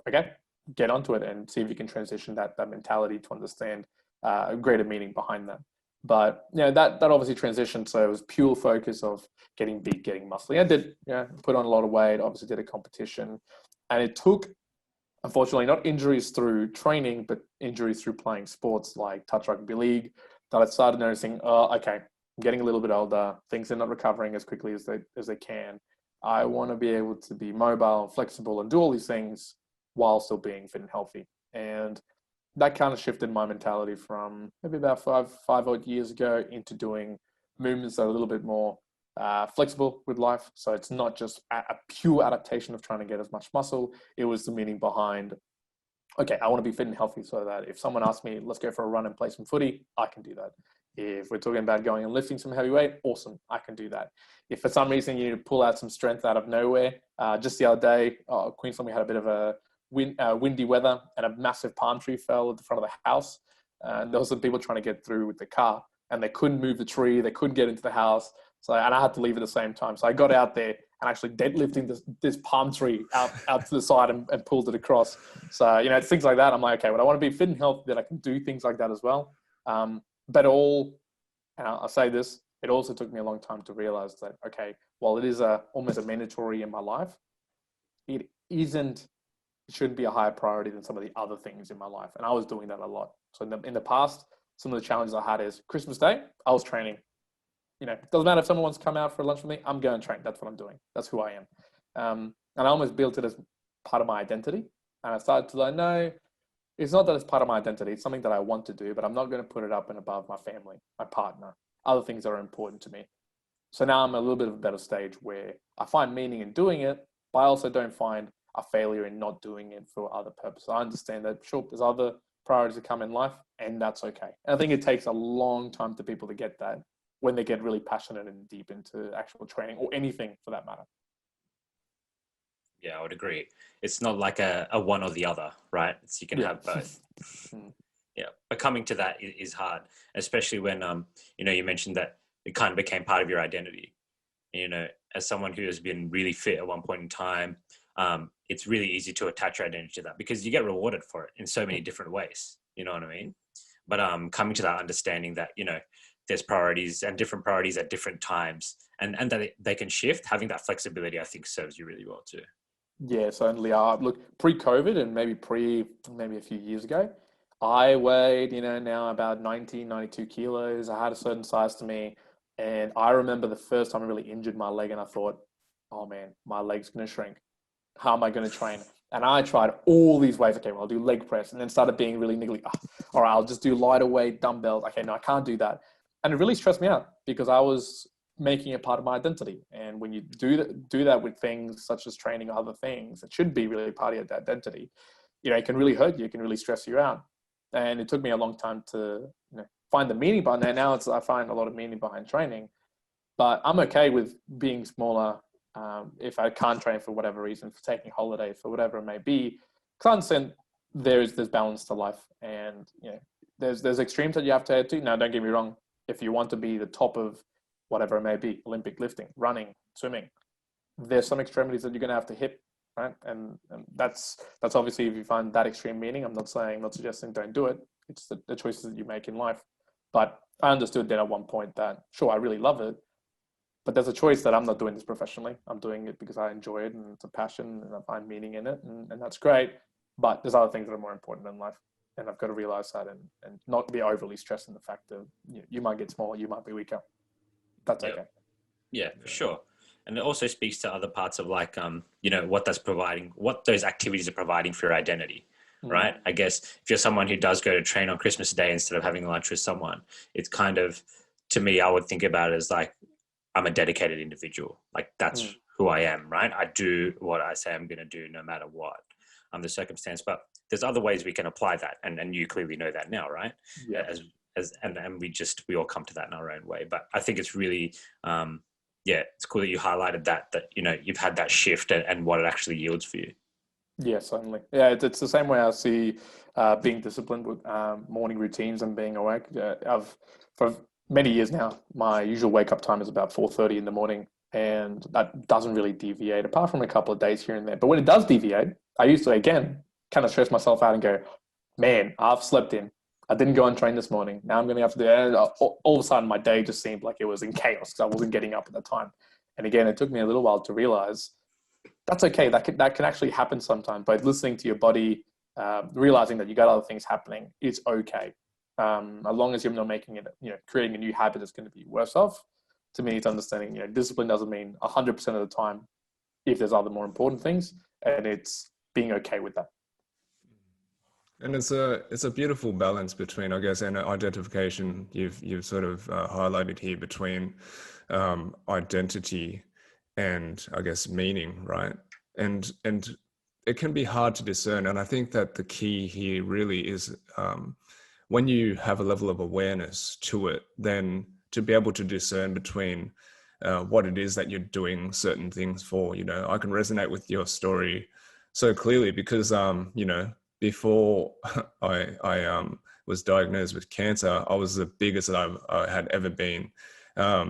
okay, get onto it and see if you can transition that mentality to understand a greater meaning behind that. But that obviously transitioned. So it was pure focus of getting big, getting muscly. I did, put on a lot of weight. Obviously, did a competition, and it took, unfortunately, not injuries through training, but injuries through playing sports like touch rugby league, that I started noticing. Okay, I'm getting a little bit older. Things are not recovering as quickly as they can. I want to be able to be mobile and flexible and do all these things while still being fit and healthy. And that kind of shifted my mentality from maybe about five odd years ago into doing movements that are a little bit more flexible with life. So it's not just a pure adaptation of trying to get as much muscle. It was the meaning behind, okay, I want to be fit and healthy so that if someone asks me, let's go for a run and play some footy, I can do that. If we're talking about going and lifting some heavy weight, awesome, I can do that. If for some reason you need to pull out some strength out of nowhere, just the other day, Queensland, we had a bit of a windy weather and a massive palm tree fell at the front of the house. And there was some people trying to get through with the car and they couldn't move the tree. They couldn't get into the house. And I had to leave at the same time. So I got out there and actually deadlifting this palm tree out to the side and pulled it across. So, it's things like that. I'm like, okay, well, I want to be fit and healthy that I can do things like that as well. But and I'll say this, it also took me a long time to realize that, okay, while it is almost a mandatory in my life, it shouldn't be a higher priority than some of the other things in my life. And I was doing that a lot. So in the past, some of the challenges I had is Christmas Day, I was training. It doesn't matter if someone wants to come out for lunch with me, I'm going to train. That's what I'm doing. That's who I am. And I almost built it as part of my identity. And I started to learn, no, it's not that it's part of my identity. It's something that I want to do, but I'm not going to put it up and above my family, my partner, other things that are important to me. So now I'm a little bit of a better stage where I find meaning in doing it, but I also don't find a failure in not doing it for other purposes. I understand that, sure, there's other priorities that come in life, and that's okay. And I think it takes a long time for people to get that when they get really passionate and deep into actual training or anything for that matter. Yeah, I would agree. It's not like a one or the other, right? You can have both. Yeah, but coming to that is hard, especially when you mentioned that it kind of became part of your identity. As someone who has been really fit at one point in time, it's really easy to attach your identity to that because you get rewarded for it in so many different ways. You know what I mean? But coming to that understanding that there's priorities and different priorities at different times, and that they can shift. Having that flexibility, I think, serves you really well too. Yeah, certainly. Look, pre-COVID and maybe a few years ago, I weighed, now about 92 kilos. I had a certain size to me. And I remember the first time I really injured my leg and I thought, oh man, my leg's going to shrink. How am I going to train? And I tried all these ways. Okay, well, I'll do leg press, and then started being really niggly. All right, I'll just do lighter weight dumbbells. Okay, no, I can't do that. And it really stressed me out because I was making it part of my identity. And when you do that with things such as training or other things, it should be really part of your identity. It can really hurt you. It can really stress you out. And it took me a long time to find the meaning behind that. Now I find a lot of meaning behind training, but I'm okay with being smaller. If I can't train for whatever reason, for taking holiday, for whatever it may be, because I understand there's balance to life, and there's extremes that you have to add to. Now, don't get me wrong. If you want to be the top of whatever it may be, Olympic lifting, running, swimming, there's some extremities that you're going to have to hit, right? And that's obviously if you find that extreme meaning. I'm not suggesting don't do it. It's the choices that you make in life. But I understood then at one point that, sure, I really love it, but there's a choice that I'm not doing this professionally. I'm doing it because I enjoy it and it's a passion and I find meaning in it, and that's great. But there's other things that are more important in life. And I've got to realize that and not be overly stressed in the fact that you might get smaller, you might be weaker. That's okay. Yeah, for sure. And it also speaks to other parts of what those activities are providing for your identity, right? I guess if you're someone who does go to train on Christmas Day instead of having lunch with someone, it's kind of, to me, I would think about it as like, I'm a dedicated individual. Like that's who I am, right? I do what I say I'm going to do no matter what the circumstance. But there's other ways we can apply that. And you clearly know that now, right? Yeah. And we all come to that in our own way. But I think it's really, it's cool that you highlighted that you've had that shift and what it actually yields for you. Yeah, certainly. Yeah, it's the same way I see being disciplined with morning routines and being awake. For many years now, my usual wake up time is about 4:30 in the morning, and that doesn't really deviate apart from a couple of days here and there. But when it does deviate, I used to, again, kind of stress myself out and go, man, I've slept in I didn't go and train this morning. Now I'm going to have to do it. All of a sudden, my day just seemed like it was in chaos because I wasn't getting up at the time. And again, it took me a little while to realize that's okay. That can actually happen sometimes. But listening to your body, realizing that you got other things happening, it's okay. As long as you're not making it, creating a new habit that's going to be worse off. To me, it's understanding, discipline doesn't mean 100% of the time if there's other more important things, and it's being okay with that. And it's a beautiful balance between, I guess, and identification. You've sort of highlighted here between identity and, I guess, meaning, right? And it can be hard to discern. And I think that the key here really is when you have a level of awareness to it, then to be able to discern between what it is that you're doing certain things for. I can resonate with your story so clearly because, before I was diagnosed with cancer, I was the biggest that I had ever been. I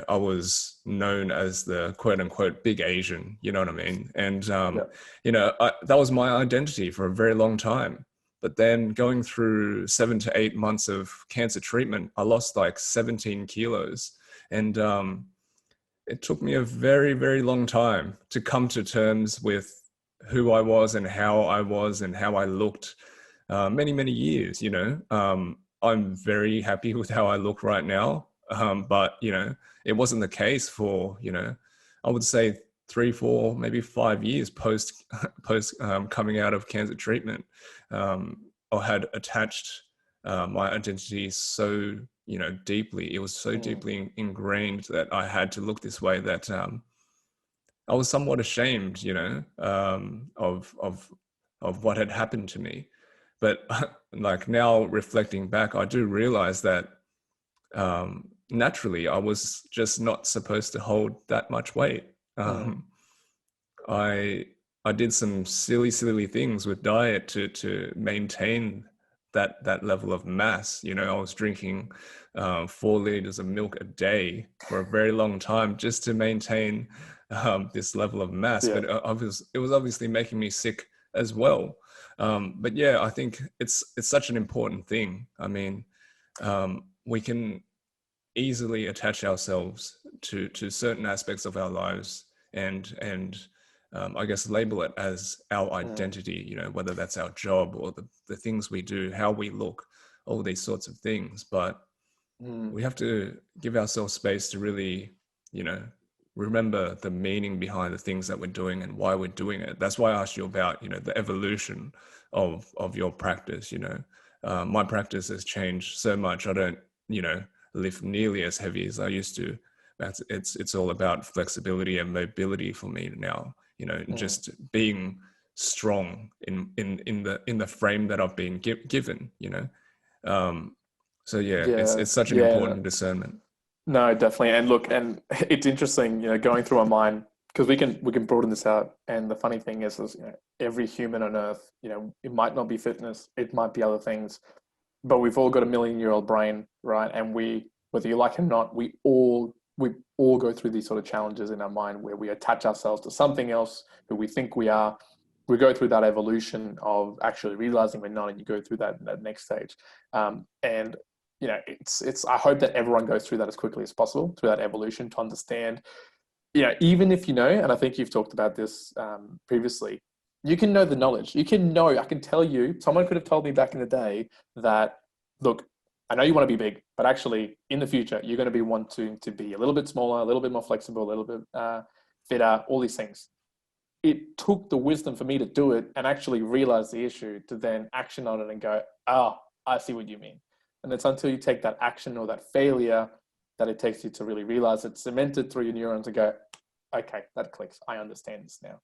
was known as the quote unquote big Asian, you know what I mean? And, that was my identity for a very long time. But then going through 7 to 8 months of cancer treatment, I lost like 17 kilos. And it took me a very, very long time to come to terms with who I was and how I looked. Many, many years, I'm very happy with how I look right now. But, it wasn't the case for, I would say 3, 4, maybe 5 years post coming out of cancer treatment. I had attached my identity so, deeply. It was so deeply ingrained that I had to look this way that I was somewhat ashamed, of what had happened to me. But like now reflecting back, I do realize that naturally I was just not supposed to hold that much weight. I did some silly things with diet to maintain that level of mass. I was drinking 4 liters of milk a day for a very long time just to maintain this level of mass. But it was obviously making me sick as well. But yeah, I think it's such an important thing. I mean, we can easily attach ourselves to certain aspects of our lives and I guess label it as our identity, whether that's our job or the things we do, how we look, all these sorts of things. But we have to give ourselves space to really, remember the meaning behind the things that we're doing and why we're doing it. That's why I asked you about, the evolution of your practice. My practice has changed so much. I don't, lift nearly as heavy as I used to. It's all about flexibility and mobility for me now. Just being strong in the frame that I've been given. So it's such an important discernment. No, definitely. And look, and it's interesting, going through our mind, because we can broaden this out. And the funny thing is every human on earth, it might not be fitness, it might be other things, but we've all got a 1,000,000-year-old brain, right? And whether you like it or not, we all go through these sort of challenges in our mind where we attach ourselves to something else who we think we are. We go through that evolution of actually realizing we're not, and you go through that next stage. And it's I hope that everyone goes through that as quickly as possible, through that evolution, to understand, even if and I think you've talked about this previously, you can know the knowledge. I can tell you, someone could have told me back in the day that, look, I know you want to be big, but actually in the future, you're going to be wanting to be a little bit smaller, a little bit more flexible, a little bit fitter, all these things. It took the wisdom for me to do it and actually realize the issue to then action on it and go, I see what you mean. And it's until you take that action or that failure that it takes you to really realize it's cemented through your neurons to go, okay, that clicks. I understand this now.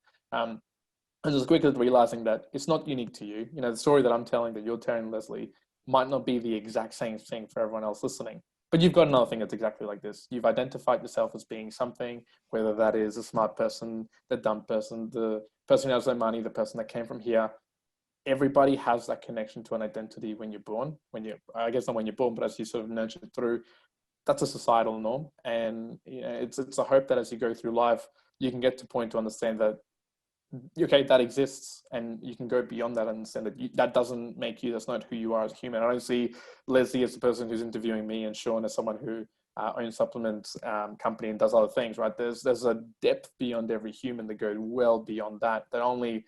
And just quickly realizing that it's not unique to you. The story that I'm telling, that you're telling, Leslie, might not be the exact same thing for everyone else listening. But you've got another thing that's exactly like this. You've identified yourself as being something, whether that is a smart person, the dumb person, the person who has no money, the person that came from here. Everybody has that connection to an identity when you're born. I guess not when you're born, but as you sort of nurture through, that's a societal norm. And it's a hope that as you go through life, you can get to a point to understand that okay, that exists, and you can go beyond that and understand that that doesn't make you, that's not who you are as a human. I don't see Leslie as the person who's interviewing me and Shaun as someone who owns supplements company and does other things, right? There's a depth beyond every human that goes well beyond that only,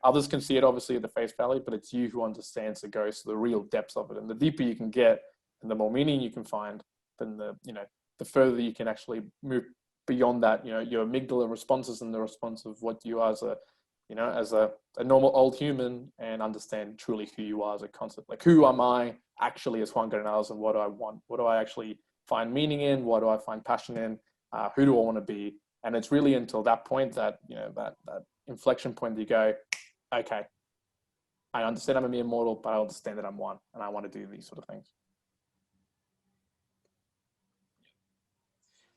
others can see it obviously at the face value, but it's you who understands the ghost, the real depths of it. And the deeper you can get and the more meaning you can find, then the further you can actually move beyond that, your amygdala responses and the response of what you are as a normal old human, and understand truly who you are as a concept. Like, who am I actually as Juan Granados, and what do I want? What do I actually find meaning in? What do I find passion in? Who do I want to be? And it's really until that point that, that inflection point that you go, okay, I understand I'm a mere mortal, but I understand that I'm one, and I want to do these sort of things.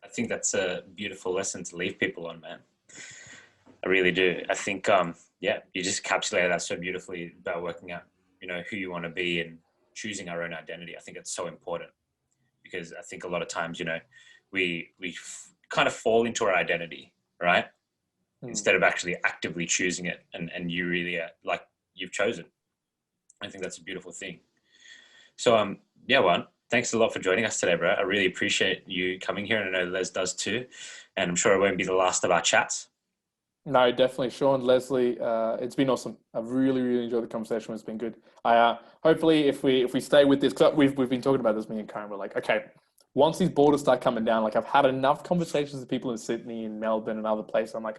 I think that's a beautiful lesson to leave people on, man. I really do. I think, you just encapsulated that so beautifully about working out, who you want to be and choosing our own identity. I think it's so important, because I think a lot of times, we kind of fall into our identity, right? Instead of actually actively choosing it, and you really are, like, you've chosen. I think that's a beautiful thing. So, Juan, thanks a lot for joining us today, bro. I really appreciate you coming here, and I know Les does too. And I'm sure it won't be the last of our chats. No, definitely. Shaun, Leslie, it's been awesome. I've really, really enjoyed the conversation. It's been good. Hopefully if we stay with this, because we've been talking about this, me and Karen, we're like, okay, once these borders start coming down, like, I've had enough conversations with people in Sydney and Melbourne and other places. I'm like,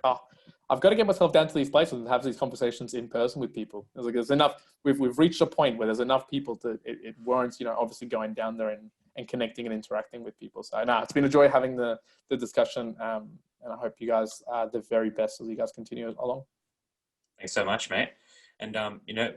I've got to get myself down to these places and have these conversations in person with people. It's like, there's enough, we've reached a point where there's enough people to, it warrants, obviously going down there and connecting and interacting with people. So it's been a joy having the discussion. And I hope you guys are the very best as you guys continue along. Thanks so much, mate. And,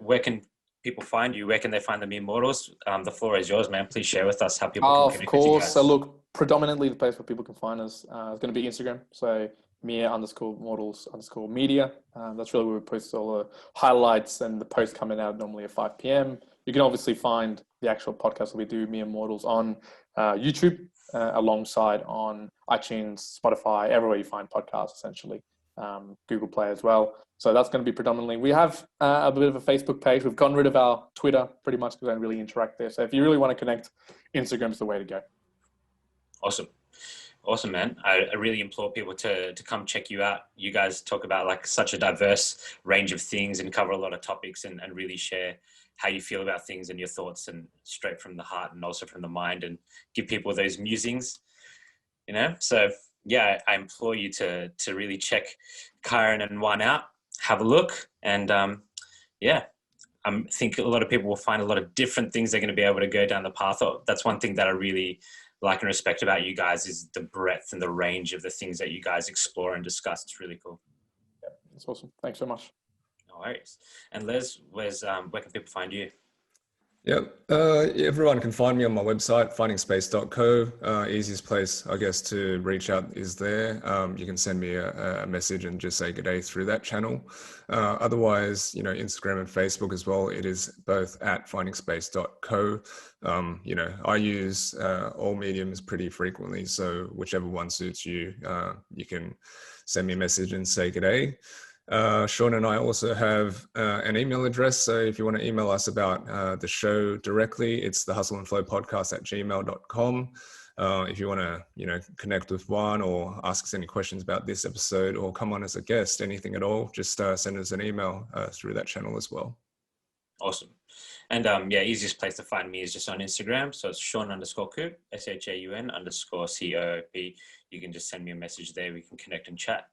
where can people find you? Where can they find the Mere Mortals? The floor is yours, man. Please share with us how people can connect with you guys. So look, predominantly the place where people can find us is going to be Instagram. So mere_mortals_media. That's really where we post all the highlights and the posts coming out normally at 5 p.m. You can obviously find the actual podcast that we do, Mere Mortals, on YouTube, alongside on iTunes, Spotify, everywhere you find podcasts, essentially. Google Play as well. So that's going to be predominantly. We have a bit of a Facebook page. We've gotten rid of our Twitter pretty much because I don't really interact there. So if you really want to connect, Instagram's the way to go. Awesome, man. I really implore people to come check you out. You guys talk about, like, such a diverse range of things and cover a lot of topics, and really share how you feel about things and your thoughts, and straight from the heart and also from the mind, and give people those musings, So I implore you to really check Karen and Juan out, have a look, and I think a lot of people will find a lot of different things they're going to be able to go down the path of. That's one thing that I really like and respect about you guys, is the breadth and the range of the things that you guys explore and discuss. It's really cool. Yeah, that's awesome. Thanks so much. No worries. And Les, where can people find you? Everyone can find me on my website, findingspace.co. Easiest place, I guess, to reach out is there. You can send me a message and just say good day through that channel. Otherwise, Instagram and Facebook as well. It is both at findingspace.co. I use all mediums pretty frequently, so whichever one suits you, you can send me a message and say good day. Shaun and I also have an email address. So if you want to email us about the show directly, it's thehustleandflowpodcast@gmail.com. If you want to, connect with Juan or ask us any questions about this episode or come on as a guest, anything at all, just send us an email through that channel as well. Awesome. And easiest place to find me is just on Instagram. So it's Shaun_Coop, SHAUN_COOP. You can just send me a message there. We can connect and chat.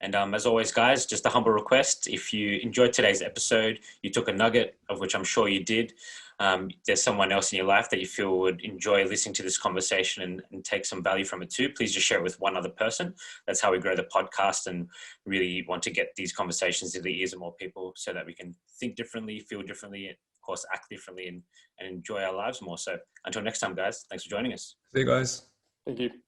And as always, guys, just a humble request. If you enjoyed today's episode, you took a nugget, of which I'm sure you did. There's someone else in your life that you feel would enjoy listening to this conversation and take some value from it too. Please just share it with one other person. That's how we grow the podcast, and really want to get these conversations to the ears of more people, so that we can think differently, feel differently, and of course, act differently, and enjoy our lives more. So until next time, guys, thanks for joining us. See you guys. Thank you.